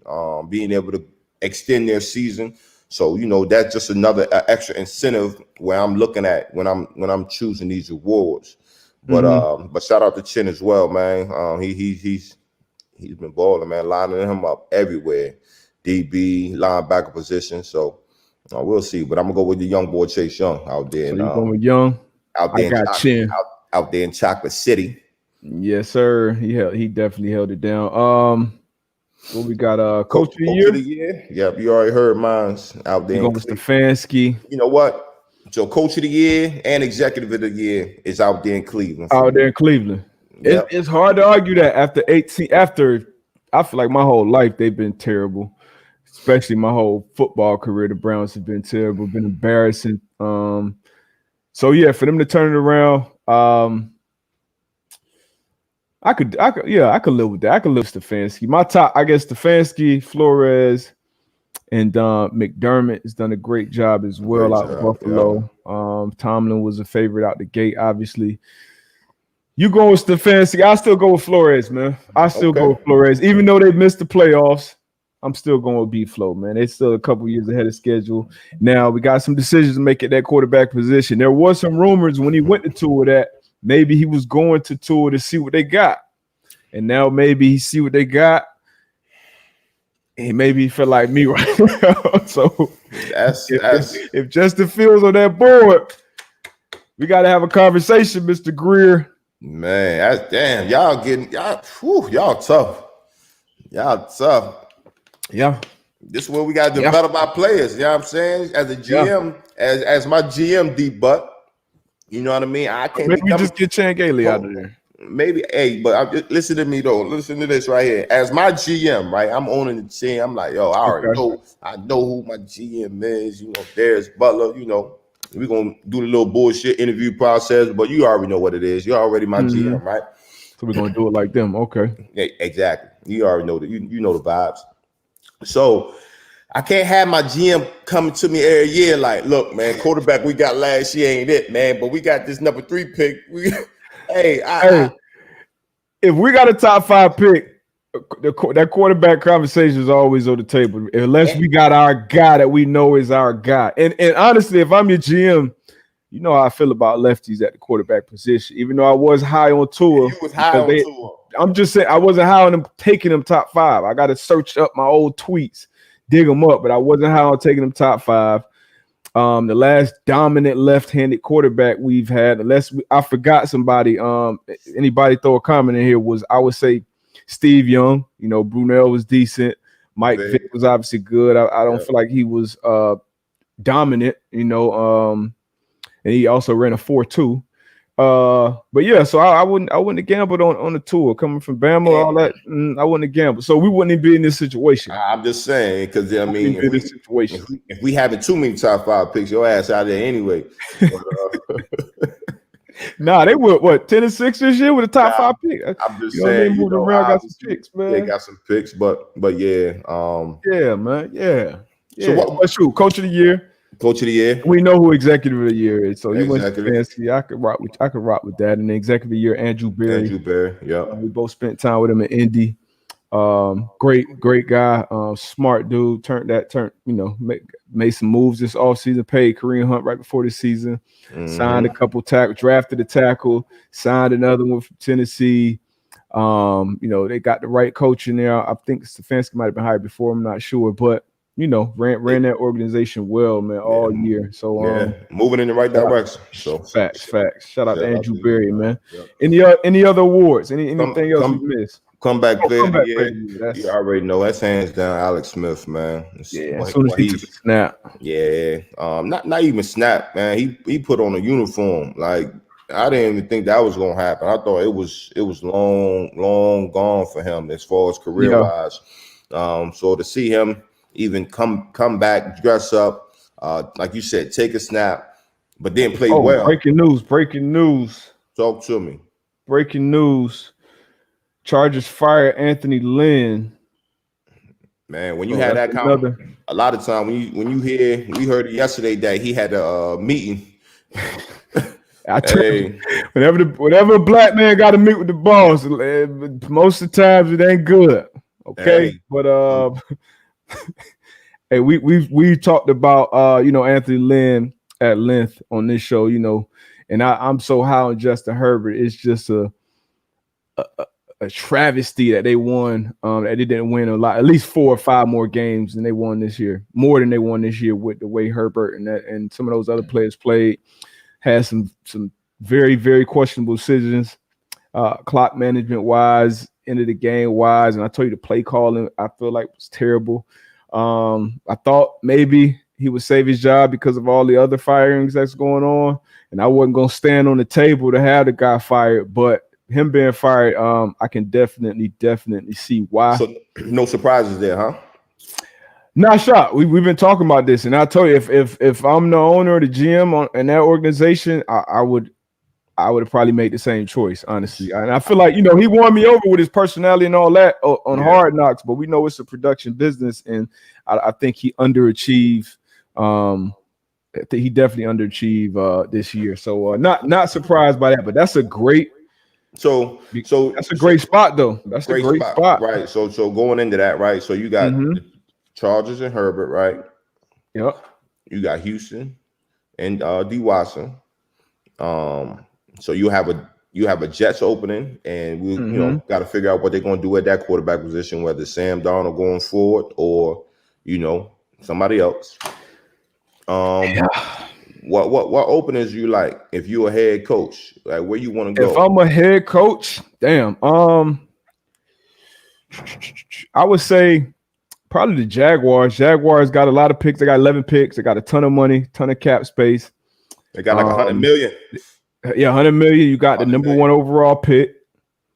Speaker 2: being able to extend their season. So that's just another extra incentive where I'm looking at when I'm choosing these awards. But but shout out to Chin as well, man. He's been balling, man, lining him up everywhere, DB, linebacker position. So we'll see. But I'm gonna go with the young boy Chase Young out there.
Speaker 1: So you going with Young?
Speaker 2: Out there,
Speaker 1: I got Chin
Speaker 2: out there in Chocolate City.
Speaker 1: Yes, sir. He definitely held it down. What we got? Coach of the
Speaker 2: year. Yep, you already heard mine's out there.
Speaker 1: Going with Stefanski.
Speaker 2: You know what? So Coach of the Year and Executive of the Year is out there in Cleveland.
Speaker 1: Yep. It's hard to argue that after 18. After I feel like my whole life they've been terrible, especially my whole football career. The Browns have been terrible, been embarrassing. So yeah, for them to turn it around. I could live with that. I could live with Stefanski. My top, I guess, Stefanski, Flores, and McDermott has done a great job as well out of Buffalo. Yeah. Tomlin was a favorite out the gate, obviously. You go with Stefanski. I still go with Flores, man. I still go with Flores. Even though they missed the playoffs, I'm still going with B-Flow, man. They're still a couple years ahead of schedule. Now, we got some decisions to make at that quarterback position. There was some rumors when he went to tour that maybe he was going to tour to see what they got. And now maybe he see what they got. And maybe he felt like me right now. So if Justin Fields on that board, we got to have a conversation, Mr. Greer.
Speaker 2: Man, damn. Y'all tough. Y'all tough.
Speaker 1: Yeah.
Speaker 2: This is where we got to develop our players. You know what I'm saying? As a GM, as my GM, D-Butt. You know what I mean? I can't.
Speaker 1: Maybe we just get Chan Gailey out of there.
Speaker 2: Maybe, listen to me though. Listen to this right here. As my GM, right? I'm owning the team. I'm like, yo, I know who my GM is. There's Butler. We're gonna do the little bullshit interview process, but you already know what it is. You're already my GM, right?
Speaker 1: So we're gonna do it like them, okay?
Speaker 2: Yeah, exactly. You already know that. You know the vibes. So I can't have my GM coming to me every year like, look, man, quarterback we got last year ain't it, man, but we got this number 3 pick. If we got a top 5 pick, that quarterback conversation is always on the table, unless we got our guy that we know is our guy. And honestly, if I'm your GM, you know how I feel about lefties at the quarterback position. Even though I was high on Tua, you was high on Tua.
Speaker 1: I'm just saying I wasn't high on them taking them top 5. I got to search up my old tweets, dig them up, but I wasn't high on taking them top 5. The last dominant left-handed quarterback we've had, I forgot somebody. Anybody throw a comment in here? I would say Steve Young. Brunell was decent, Mike Vick was obviously good. I don't feel like he was dominant, and he also ran a 4.2. But yeah, so I wouldn't have gambled on the tour coming from Bama, all that. I wouldn't have gambled. So we wouldn't even be in this situation.
Speaker 2: I'm just saying, because I mean, if we having too many top 5 picks, your ass out there anyway. But,
Speaker 1: nah, they were what 10-6 this year with a top 5 pick.
Speaker 2: I'm just saying,
Speaker 1: got some picks, man.
Speaker 2: They got some picks, but yeah,
Speaker 1: yeah, man, yeah. So what's true? Coach of the year.
Speaker 2: Coach of the year.
Speaker 1: We know who executive of the year is. So you went to fancy. I could rock with that. And the executive of the year, Andrew Berry.
Speaker 2: Yeah.
Speaker 1: We both spent time with him in Indy. Great guy. Smart dude. Made some moves this offseason. Paid Kareem Hunt right before the season. Signed a couple tackles, drafted a tackle, signed another one from Tennessee. They got the right coach in there. I think Stefanski might have been hired before. I'm not sure, but ran that organization well, man, all year. So
Speaker 2: moving in the right direction. So
Speaker 1: facts. Shout out to Andrew Berry, man. Yeah. Any other awards? Anything else you missed?
Speaker 2: Comeback player. You already know that's hands down Alex Smith, man.
Speaker 1: As soon as he took a snap.
Speaker 2: Yeah. Not even snap, man. He put on a uniform. Like, I didn't even think that was gonna happen. I thought it was long gone for him as far as career wise. So to see him even come back, dress up, like you said, take a snap, but then play well.
Speaker 1: Breaking news.
Speaker 2: Talk to me.
Speaker 1: Breaking news. Chargers fire Anthony Lynn.
Speaker 2: Man, when you had that comment, a lot of time when you hear, we heard it yesterday that he had a meeting.
Speaker 1: Whenever a black man got to meet with the boss, most of the times it ain't good. Okay, but hey, we talked about Anthony Lynn at length on this show, and I'm so high on Justin Herbert. It's just a travesty that they won. That they didn't win a lot, at least 4 or 5 more games than they won this year, more than they won this year with the way Herbert and some of those other players played. Had some very, very questionable decisions, clock management wise, end of the game wise, and I told you the play calling I feel like was terrible. I thought maybe he would save his job because of all the other firings that's going on, and I wasn't gonna stand on the table to have the guy fired, but him being fired, I can definitely see why. So
Speaker 2: no surprises there, huh?
Speaker 1: Not shocked. We've been talking about this, and I told you if I'm the owner or the GM in that organization, I would have probably made the same choice, honestly. And I feel like he won me over with his personality and all that on Hard Knocks, but we know it's a production business, and I think he underachieved. I think he definitely underachieved this year. So not surprised by that, but that's a great. So
Speaker 2: that's
Speaker 1: a great spot, though. That's a great spot,
Speaker 2: right? So going into that, right? So you got the Chargers and Herbert, right?
Speaker 1: Yep.
Speaker 2: You got Houston and D. Watson. So you have a Jets opening, and we got to figure out what they're going to do at that quarterback position, whether Sam Darnold going forward or somebody else. What openings you like if you're a head coach? Like, where you want to go?
Speaker 1: If I'm a head coach, damn. I would say probably the Jaguars. Jaguars got a lot of picks. They got 11 picks. They got a ton of money, ton of cap space.
Speaker 2: They got like 100 million.
Speaker 1: Yeah, 100 million. You got the number 1 overall pick,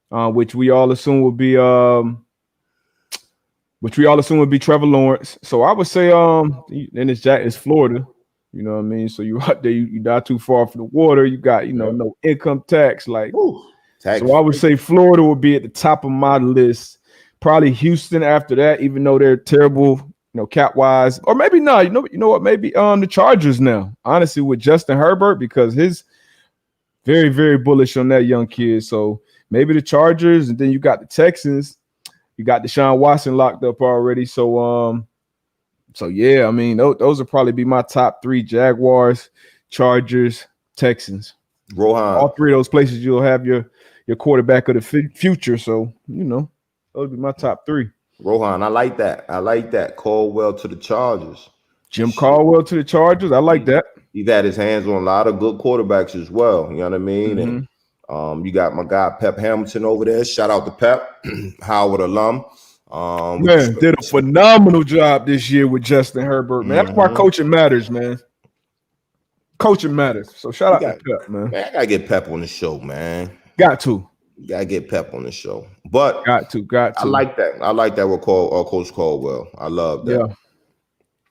Speaker 1: which we all assume would be Trevor Lawrence. So I would say and it's Florida. You know what I mean? So you out there, you're not too far from the water. You got, no income tax. Like, so I would say Florida would be at the top of my list. Probably Houston after that, even though they're terrible, cap wise. Or maybe not. You know what? Maybe the Chargers now. Honestly, with Justin Herbert, because his very, very bullish on that young kid. So maybe the Chargers, and then you got the Texans. You got Deshaun Watson locked up already. So yeah, I mean, those will probably be my top 3: Jaguars, Chargers, Texans.
Speaker 2: Rohan.
Speaker 1: All 3 of those places you'll have your quarterback of the future. So, those would be my top 3.
Speaker 2: Rohan, I like that. Caldwell to the Chargers.
Speaker 1: Jim Caldwell to the Chargers. I like that.
Speaker 2: He's had his hands on a lot of good quarterbacks as well. You know what I mean? And you got my guy Pep Hamilton over there. Shout out to Pep, Howard alum.
Speaker 1: Man, did a phenomenal job this year with Justin Herbert, man. That's why coaching matters, man. Coaching matters. So shout out to Pep, man.
Speaker 2: Man, I gotta get Pep on the show, man.
Speaker 1: Got to.
Speaker 2: You gotta get Pep on the show. But
Speaker 1: got to.
Speaker 2: I like that. I like that with Coach Caldwell. I love that.
Speaker 1: Yeah.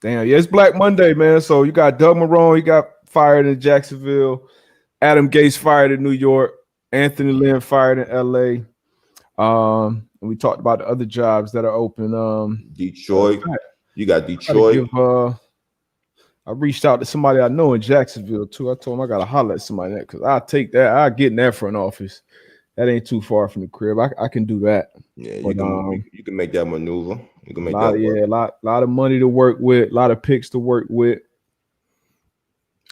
Speaker 1: Damn, yeah, it's Black Monday, man. So you got Doug Marrone, he got fired in Jacksonville. Adam Gase fired in New York. Anthony Lynn fired in LA. And we talked about the other jobs that are open.
Speaker 2: Detroit. You got Detroit.
Speaker 1: I reached out to somebody I know in Jacksonville too. I told him I gotta holler at somebody because I'll take that. I'll get in that front office. That ain't too far from the crib. I can do that.
Speaker 2: Yeah, you can make that maneuver. You can make
Speaker 1: that work. Yeah, a lot of money to work with, a lot of picks to work with.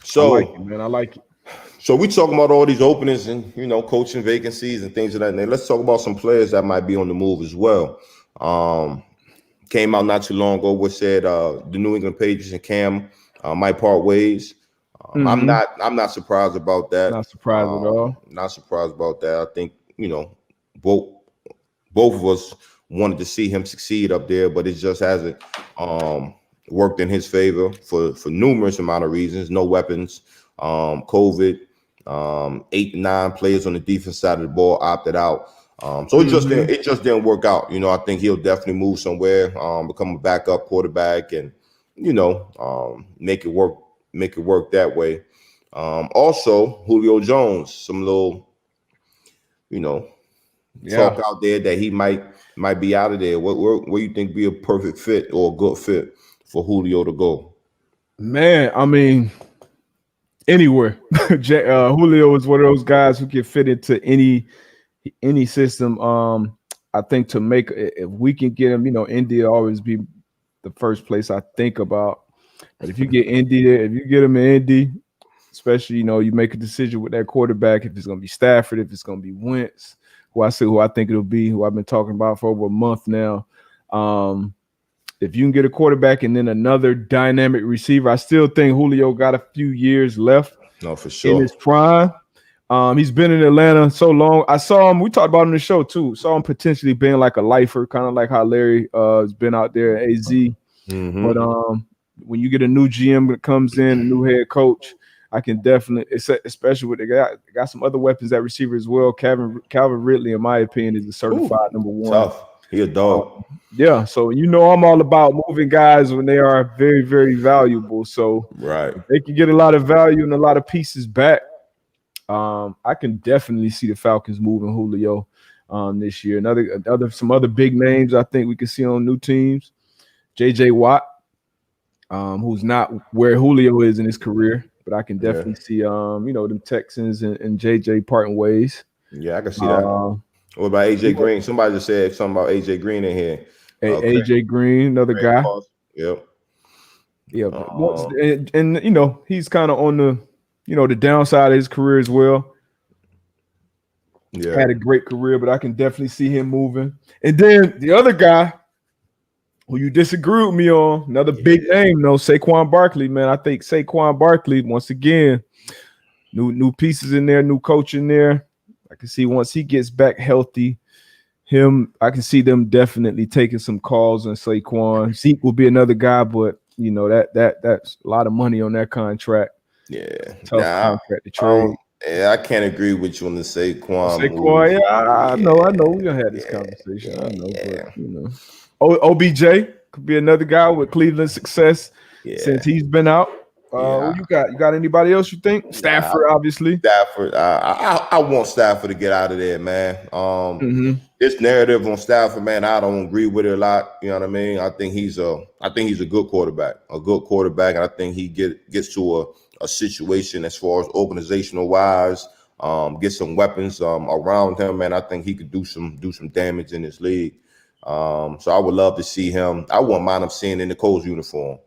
Speaker 2: So
Speaker 1: I like it, man. I like it.
Speaker 2: So we talking about all these openings and coaching vacancies and things of that nature. Let's talk about some players that might be on the move as well. Came out not too long ago which said the New England Patriots and Cam might part ways. I'm not surprised about that.
Speaker 1: Not surprised at all.
Speaker 2: Not surprised about that. I think both of us wanted to see him succeed up there, but it just hasn't worked in his favor for numerous amount of reasons. No weapons, COVID, 8 to 9 players on the defense side of the ball opted out. So it just didn't work out. I think he'll definitely move somewhere, become a backup quarterback, and make it work that way. Also, Julio Jones, some little talk out there that he might be out of there. Where you think be a perfect fit or a good fit for Julio to go?
Speaker 1: Man, I mean, anywhere. Julio is one of those guys who can fit into any system. I think if we can get him, Indy will always be the first place I think about. But if you get Indy, if you get him in Indy, especially you make a decision with that quarterback, if it's going to be Stafford, if it's going to be Wentz, who I think it'll be, who I've been talking about for over a month now. If you can get a quarterback and then another dynamic receiver, I still think Julio got a few years left.
Speaker 2: No, for sure.
Speaker 1: In his prime. He's been in Atlanta so long. I saw him, we talked about him on the show too. Saw him potentially being like a lifer, kind of like how Larry has been out there at AZ. But when you get a new GM that comes in, a new head coach, I can definitely, especially with they got some other weapons at receiver as well. Calvin Ridley, in my opinion, is a certified number one.
Speaker 2: Tough. He a dog.
Speaker 1: Yeah, so I'm all about moving guys when they are very, very valuable. So if they can get a lot of value and a lot of pieces back, I can definitely see the Falcons moving Julio this year. Some other big names I think we can see on new teams. J.J. Watt, who's not where Julio is in his career, but I can definitely see them Texans and J.J. parting ways.
Speaker 2: Yeah, I can see that. What about A.J. Green? Somebody just said something about A.J. Green in here.
Speaker 1: A.J. Green, another guy.
Speaker 2: Yep.
Speaker 1: Yeah, and he's kind of on the the downside of his career as well.
Speaker 2: Yeah,
Speaker 1: had a great career, but I can definitely see him moving. And then the other guy who you disagree with me on, another big name, Saquon Barkley, man. I think Saquon Barkley, once again, new pieces in there, new coach in there. I can see once he gets back healthy, I can see them definitely taking some calls on Saquon. Zeke will be another guy, but that's a lot of money on that contract.
Speaker 2: Yeah,
Speaker 1: tough contract to trade.
Speaker 2: I can't agree with you on the Saquon.
Speaker 1: Saquon, I know. We're gonna have this conversation. I know, but OBJ could be another guy with Cleveland success since he's been out. Who you got? You got anybody else you think? Stafford, obviously.
Speaker 2: Stafford. I want Stafford to get out of there, man. This narrative on Stafford, man, I don't agree with it a lot. You know what I mean? I think he's a good quarterback. And I think he gets to a situation as far as organizational wise, get some weapons around him, and I think he could do some damage in this league. So I would love to see him. I wouldn't mind him seeing in the Colts uniform.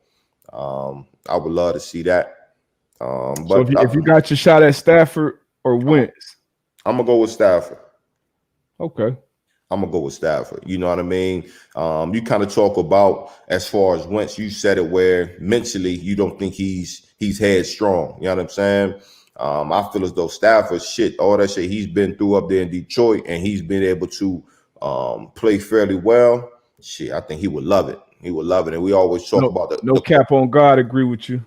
Speaker 2: I would love to see that. But
Speaker 1: so if you got your shot at Stafford or Wentz,
Speaker 2: I'm gonna go with Stafford.
Speaker 1: Okay.
Speaker 2: I'm gonna go with Stafford. You know what I mean? You kind of talk about as far as Wentz, you said it where mentally you don't think he's headstrong. You know what I'm saying? I feel as though Stafford, all that shit he's been through up there in Detroit, and he's been able to play fairly well. shit, I think he would love it. He would love it. And we always talk about
Speaker 1: the cap on God. Agree with you.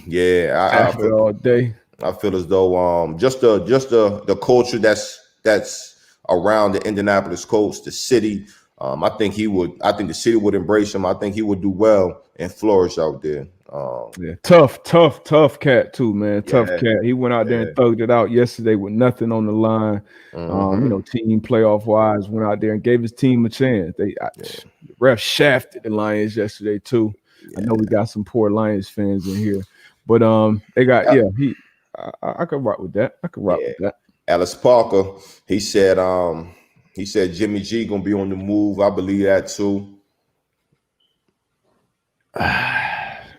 Speaker 2: Yeah,
Speaker 1: I feel all day.
Speaker 2: I feel as though just the culture that's around the Indianapolis Colts, the city. I think the city would embrace him. I think he would do well and flourish out there.
Speaker 1: Yeah, tough cat too, man. Tough cat. He went out there and thugged it out yesterday with nothing on the line. Team playoff wise, went out there and gave his team a chance. The ref shafted the Lions yesterday too. I know we got some poor Lions fans in here, but they got I could rock with that. With that.
Speaker 2: Alice Parker, he said Jimmy G gonna be on the move. I believe that too.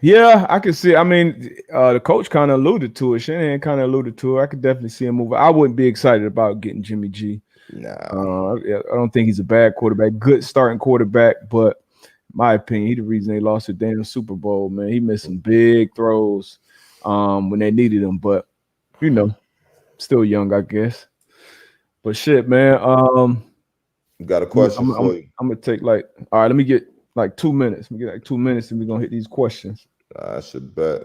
Speaker 1: Yeah, I can see. I mean, the coach kind of alluded to it. Shanahan kind of alluded to it. I could definitely see him move. I wouldn't be excited about getting Jimmy G.
Speaker 2: No,
Speaker 1: I don't think he's a bad quarterback. Good starting quarterback, but in my opinion, he's the reason they lost the damn Super Bowl. Man, he missed some big throws when they needed him, but still young, I guess. But shit, man.
Speaker 2: Got a question for you.
Speaker 1: I'm gonna take all right. Let me get 2 minutes. Let me get 2 minutes, and we're gonna hit these questions.
Speaker 2: I should bet.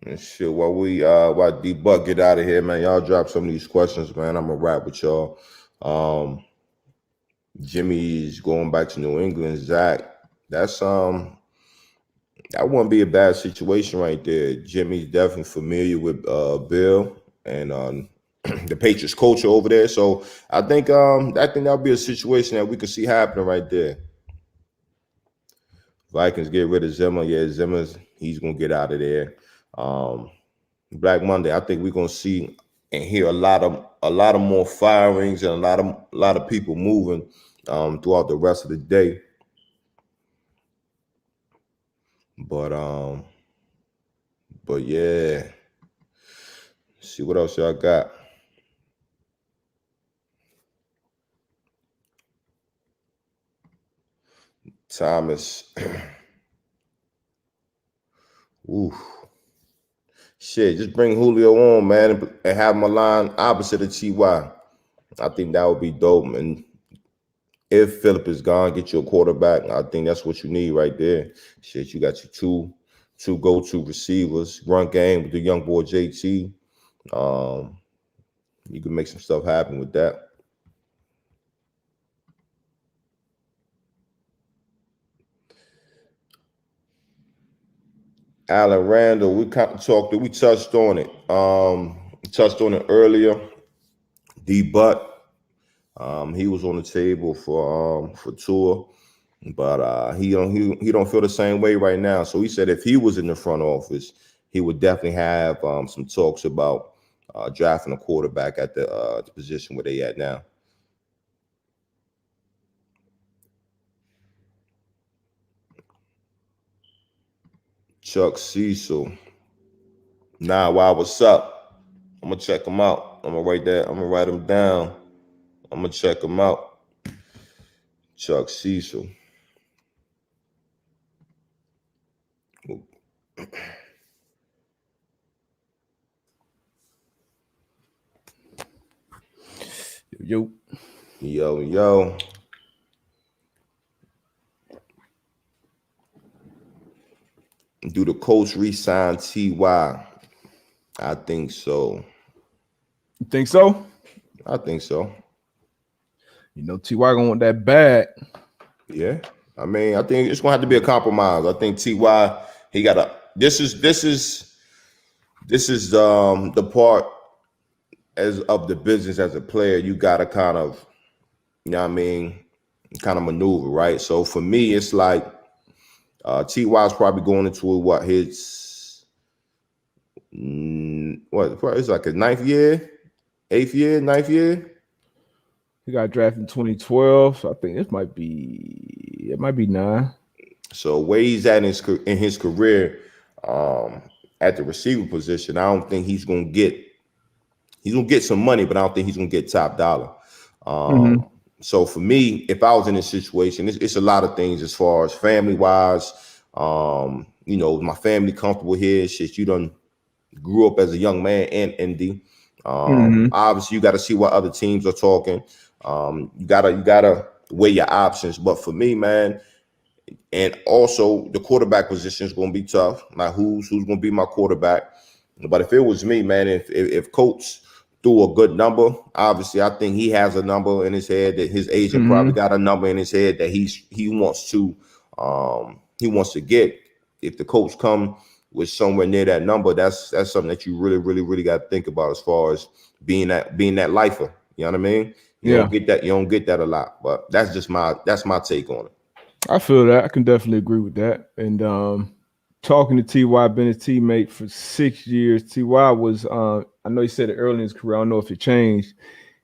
Speaker 2: And shit, while D-Buck get out of here, man, y'all drop some of these questions, man. I'm gonna wrap with y'all. Jimmy's going back to New England. Zach, that wouldn't be a bad situation right there. Jimmy's definitely familiar with Bill and the Patriots culture over there. So I think that'll be a situation that we could see happening right there. Vikings get rid of Zimmer. Yeah, he's gonna get out of there. Black Monday, I think we're gonna see and hear a lot of more firings and a lot of people moving throughout the rest of the day. But yeah. Let's see what else y'all got. Thomas. Ooh. Shit, just bring Julio on, man, and have him a line opposite of T.Y. I think that would be dope. And if Phillip is gone, get you a quarterback. I think that's what you need right there. Shit, you got your two go-to receivers, run game with the young boy JT. You can make some stuff happen with that. Alan Randall, we touched on it. Touched on it earlier. D-Butt, he was on the table for Tua, but he don't feel the same way right now. So he said if he was in the front office, he would definitely have some talks about drafting a quarterback at the position where they at now. Chuck Cecil. Nah, wow, what's up? I'm gonna check him out. I'm gonna write him down. I'm gonna check him out. Chuck Cecil.
Speaker 1: Yo.
Speaker 2: Do the Colts re-sign T.Y.? I think so.
Speaker 1: You think so?
Speaker 2: I think so.
Speaker 1: T.Y. gonna want that bag.
Speaker 2: Yeah. I mean, I think it's gonna have to be a compromise. I think T.Y. he gotta. This is the part as of the business as a player. You gotta kind of, kind of maneuver, right? So for me, it's like T.Y. is probably going into his it's like a 9th year, 8th year, 9th year.
Speaker 1: He got drafted in 2012, so I think it might be 9.
Speaker 2: So where he's at in his career, at the receiver position, I don't think he's gonna get some money, but I don't think he's gonna get top dollar. So for me, if I was in this situation, it's a lot of things as far as family wise. My family comfortable here. Shit, you done grew up as a young man in Indy. Obviously, you got to see what other teams are talking. You gotta weigh your options. But for me, man, and also the quarterback position is going to be tough. Like who's going to be my quarterback? But if it was me, man, if Coach threw a good number, obviously I think he has a number in his head that his agent probably got a number in his head that he wants to get. If the coach come with somewhere near that number, that's something that you really got to think about as far as being that lifer. You know what I mean? You don't get that a lot, but that's my take on it.
Speaker 1: I feel that. I can definitely agree with that. And talking to T.Y., been his teammate for 6 years. T.Y. was, I know he said it early in his career. I don't know if it changed.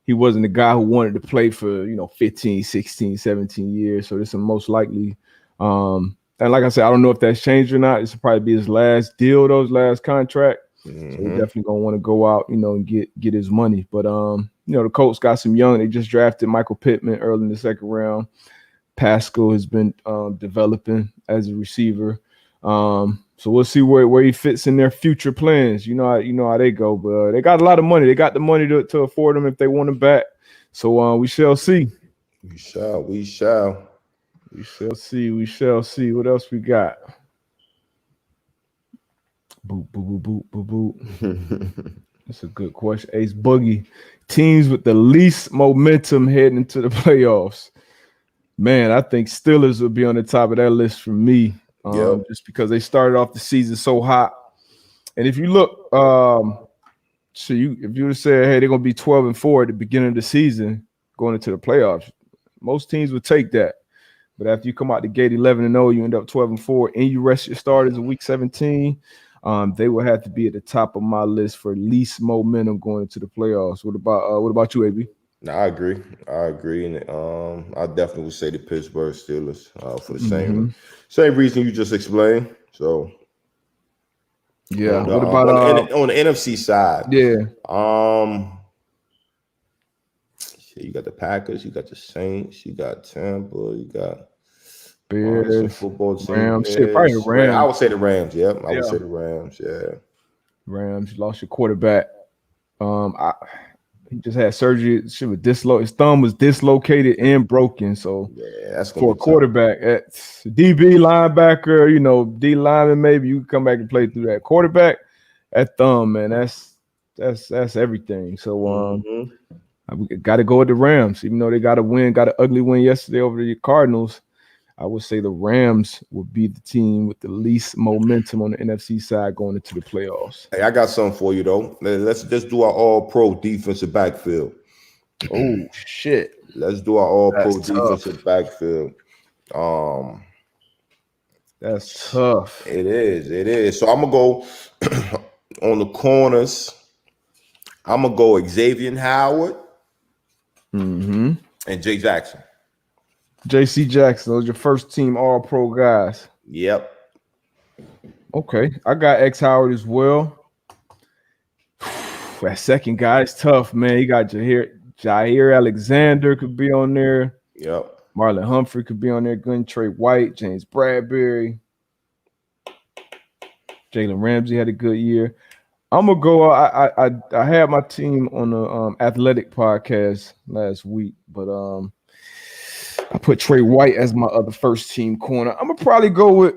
Speaker 1: He wasn't the guy who wanted to play for, 15, 16, 17 years. So this is most likely. And like I said, I don't know if that's changed or not. This will probably be his last deal, those last contract. So he's definitely going to want to go out, and get his money. But, the Colts got some young. They just drafted Michael Pittman early in the second round. Pascal has been developing as a receiver. So we'll see where he fits in their future plans. You know how they go, but they got a lot of money. They got the money to afford him if they want him back. So we shall see.
Speaker 2: We shall
Speaker 1: see. What else we got? Boop, boop, boop, boop, boop, boop. That's a good question. Ace Boogie. Teams with the least momentum heading into the playoffs. Man, I think Steelers will be on the top of that list for me, just because they started off the season so hot. And if you look, if you would have said, hey, they're going to be 12-4 at the beginning of the season going into the playoffs, most teams would take that. But after you come out the gate 11-0, you end up 12-4, and you rest your starters in week 17, they will have to be at the top of my list for least momentum going into the playoffs. What about you, AB?
Speaker 2: No, I agree, and I definitely would say the Pittsburgh Steelers for the same reason you just explained. So,
Speaker 1: yeah.
Speaker 2: What about on the NFC side?
Speaker 1: Yeah.
Speaker 2: You got the Packers, you got the Saints, you got Tampa, you got
Speaker 1: Bears,
Speaker 2: football team.
Speaker 1: Rams. Probably the Rams.
Speaker 2: I would say the Rams. Yeah, I would say the Rams. Yeah.
Speaker 1: Rams. You lost your quarterback. He just had surgery. His thumb was dislocated and broken. So
Speaker 2: that's
Speaker 1: for a quarterback, DB linebacker, D lineman, maybe you can come back and play through that. Quarterback, that thumb, man, that's everything. So we got to go with the Rams, even though they got an ugly win yesterday over the Cardinals. I would say the Rams would be the team with the least momentum on the NFC side going into the playoffs.
Speaker 2: Hey, I got something for you, though. Let's just do our all-pro defensive backfield.
Speaker 1: Oh, shit.
Speaker 2: Let's do our all-pro defensive backfield.
Speaker 1: That's tough.
Speaker 2: It is. So I'm going to go on the corners. I'm going to go Xavier Howard and Jay Jackson.
Speaker 1: J.C. Jackson, those are your first team all-pro guys.
Speaker 2: Yep.
Speaker 1: Okay. I got X Howard as well. That second guy is tough, man. You got Jair Alexander could be on there.
Speaker 2: Yep.
Speaker 1: Marlon Humphrey could be on there. Trey White, James Bradbury. Jalen Ramsey had a good year. I'm gonna go. I had my team on the athletic podcast last week, but I put Trey White as my other first team corner. I'm gonna go with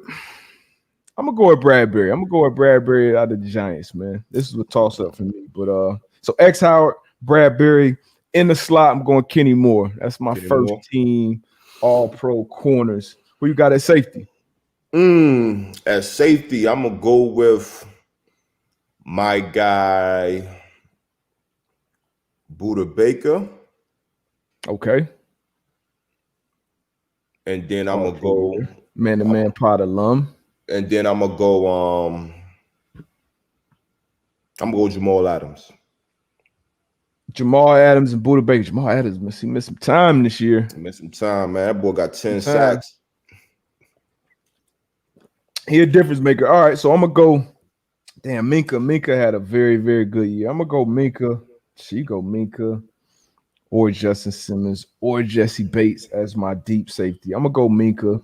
Speaker 1: Bradbury. I'm gonna go with Bradbury out of the Giants, man. This is a toss up for me. But so X Howard, Bradbury in the slot. I'm going Kenny Moore. That's my first team all pro corners. Who you got at safety?
Speaker 2: At safety, I'm gonna go with my guy Buda Baker.
Speaker 1: Okay.
Speaker 2: And then I'm gonna go
Speaker 1: man-to-man pod alum.
Speaker 2: And then I'm gonna go Jamal Adams.
Speaker 1: Jamal Adams and Buda Baker. Jamal Adams, he missed some time this year.
Speaker 2: He missed some time, man. That boy got 10 sacks.
Speaker 1: He a difference maker. All right, so I'm gonna go. Damn, Minka. Minka had a very, very good year. I'm gonna go Minka. Minka, or Justin Simmons, or Jesse Bates as my deep safety. I'm gonna go Minka.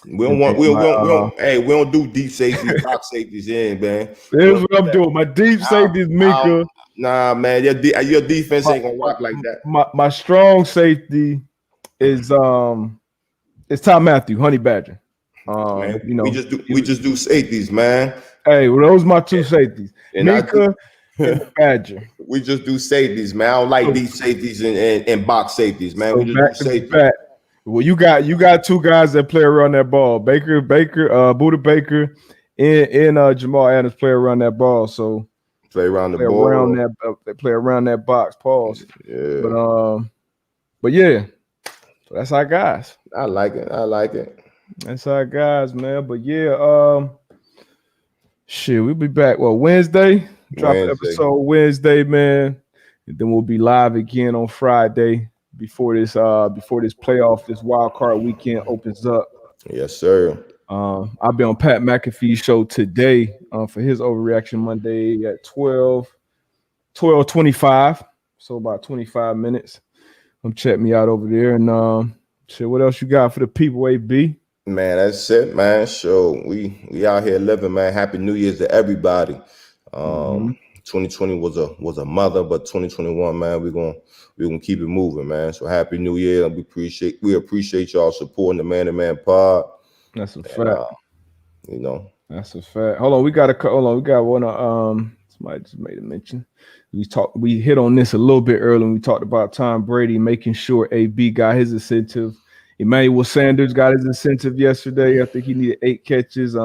Speaker 2: We don't do deep safeties, box safeties in, man.
Speaker 1: Here's what I'm doing. My deep safety is Minka.
Speaker 2: Nah, man, your defense ain't gonna rock like that.
Speaker 1: My strong safety is Tom Matthew, Honey Badger.
Speaker 2: Man, we just do safeties, man.
Speaker 1: Hey, well, those are my two safeties, Minka and the Badger.
Speaker 2: We just do safeties, man. I don't like deep safeties and box safeties, man. We just do safeties.
Speaker 1: Well, you got two guys that play around that ball. Buda Baker, and Jamal Adams play around that ball. So
Speaker 2: play around the ball.
Speaker 1: They play around that box. Pause.
Speaker 2: Yeah.
Speaker 1: But yeah, so that's our guys.
Speaker 2: I like it.
Speaker 1: That's our guys, man. But yeah, we'll be back. Well, Wednesday. Drop an episode Wednesday, man. And then we'll be live again on Friday before this playoff, this wild card weekend opens up.
Speaker 2: Yes, sir.
Speaker 1: I'll be on Pat McAfee's show today for his Overreaction Monday at 12:25. So about 25 minutes. Check me out over there. And what else you got for the people, AB?
Speaker 2: Man, that's it, man. So we out here living, man. Happy New Year's to everybody. 2020 was a mother, but 2021, man, we're gonna keep it moving, man. So happy New Year. We appreciate y'all supporting the Man to Man Pod.
Speaker 1: That's a fact.
Speaker 2: That's
Speaker 1: a fact. Hold on, we got one. Somebody just made a mention. We hit on this a little bit earlier when we talked about Tom Brady making sure AB got his incentive. Emmanuel Sanders got his incentive yesterday. I think he needed 8 catches.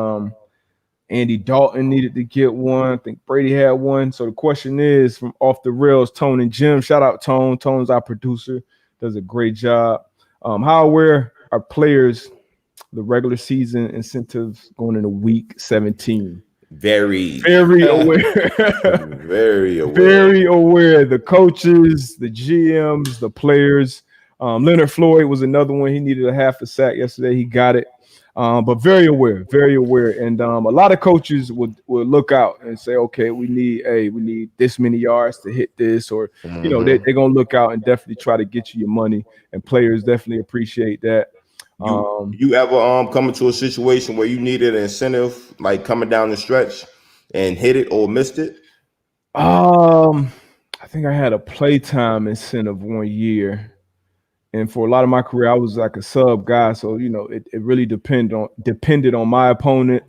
Speaker 1: Andy Dalton needed to get one. I think Brady had one. So the question is from Off the Rails, Tone and Jim. Shout out Tone. Tone's our producer. Does a great job. How aware are players the regular season incentives going into week 17?
Speaker 2: Very
Speaker 1: aware.
Speaker 2: Very aware.
Speaker 1: Very aware. The coaches, the GMs, the players. Leonard Floyd was another one. He needed a half a sack yesterday. He got it. But very aware. And a lot of coaches would look out and say, okay, we need this many yards to hit this, or they're gonna look out and definitely try to get you your money. And players definitely appreciate that.
Speaker 2: You ever come into a situation where you needed an incentive, like coming down the stretch, and hit it or missed it?
Speaker 1: I think I had a playtime incentive one year. And for a lot of my career, I was like a sub guy. So, it really depended on my opponent,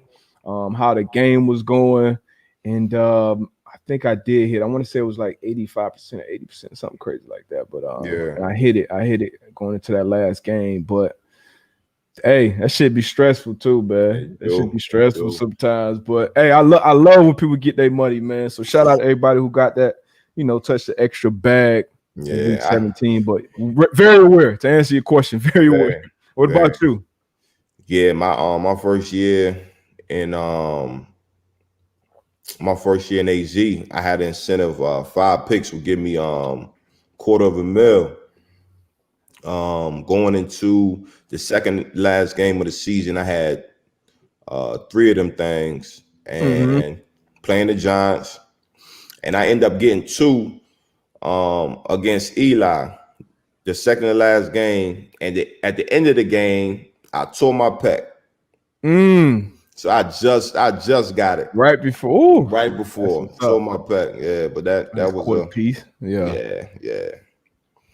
Speaker 1: how the game was going. And I think I did hit. I want to say it was like 85% or 80%, something crazy like that. But I hit it going into that last game. But hey, that should be stressful too, man. That should be stressful sometimes. But hey, I love when people get their money, man. So shout out to everybody who got that, touch the extra bag. Yeah, 17, but very aware. To answer your question, very aware. What about you?
Speaker 2: Yeah, my first year in AZ, I had an incentive. 5 picks would give me $250,000. Going into the second last game of the season, I had 3 of them things, and playing the Giants, and I end up getting 2. Against Eli, the second to last game, and at the end of the game, I tore my pec. So I just got it
Speaker 1: right before.
Speaker 2: Tore my pec. Yeah, but that was a
Speaker 1: piece.
Speaker 2: Yeah.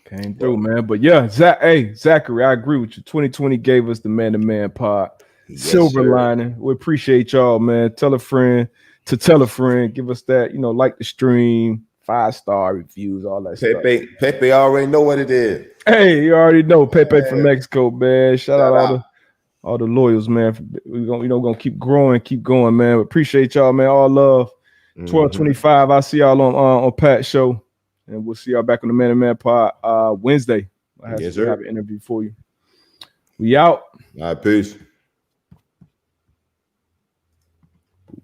Speaker 1: Came through, man. But yeah, Zachary, I agree with you. 2020 gave us the Man-to-Man Pod. Silver lining. We appreciate y'all, man. Tell a friend to tell a friend. Give us that, like the stream. 5-star reviews, all that stuff.
Speaker 2: Pepe already know what it is.
Speaker 1: Hey, you already know Pepe from Mexico, man. Shout out all the loyals, man. We're gonna keep growing, keep going, man. We appreciate y'all, man. All love. 12:25. I'll see y'all on Pat's show, and we'll see y'all back on the Man to Man Pod Wednesday. I have an interview for you. We out.
Speaker 2: All right, peace.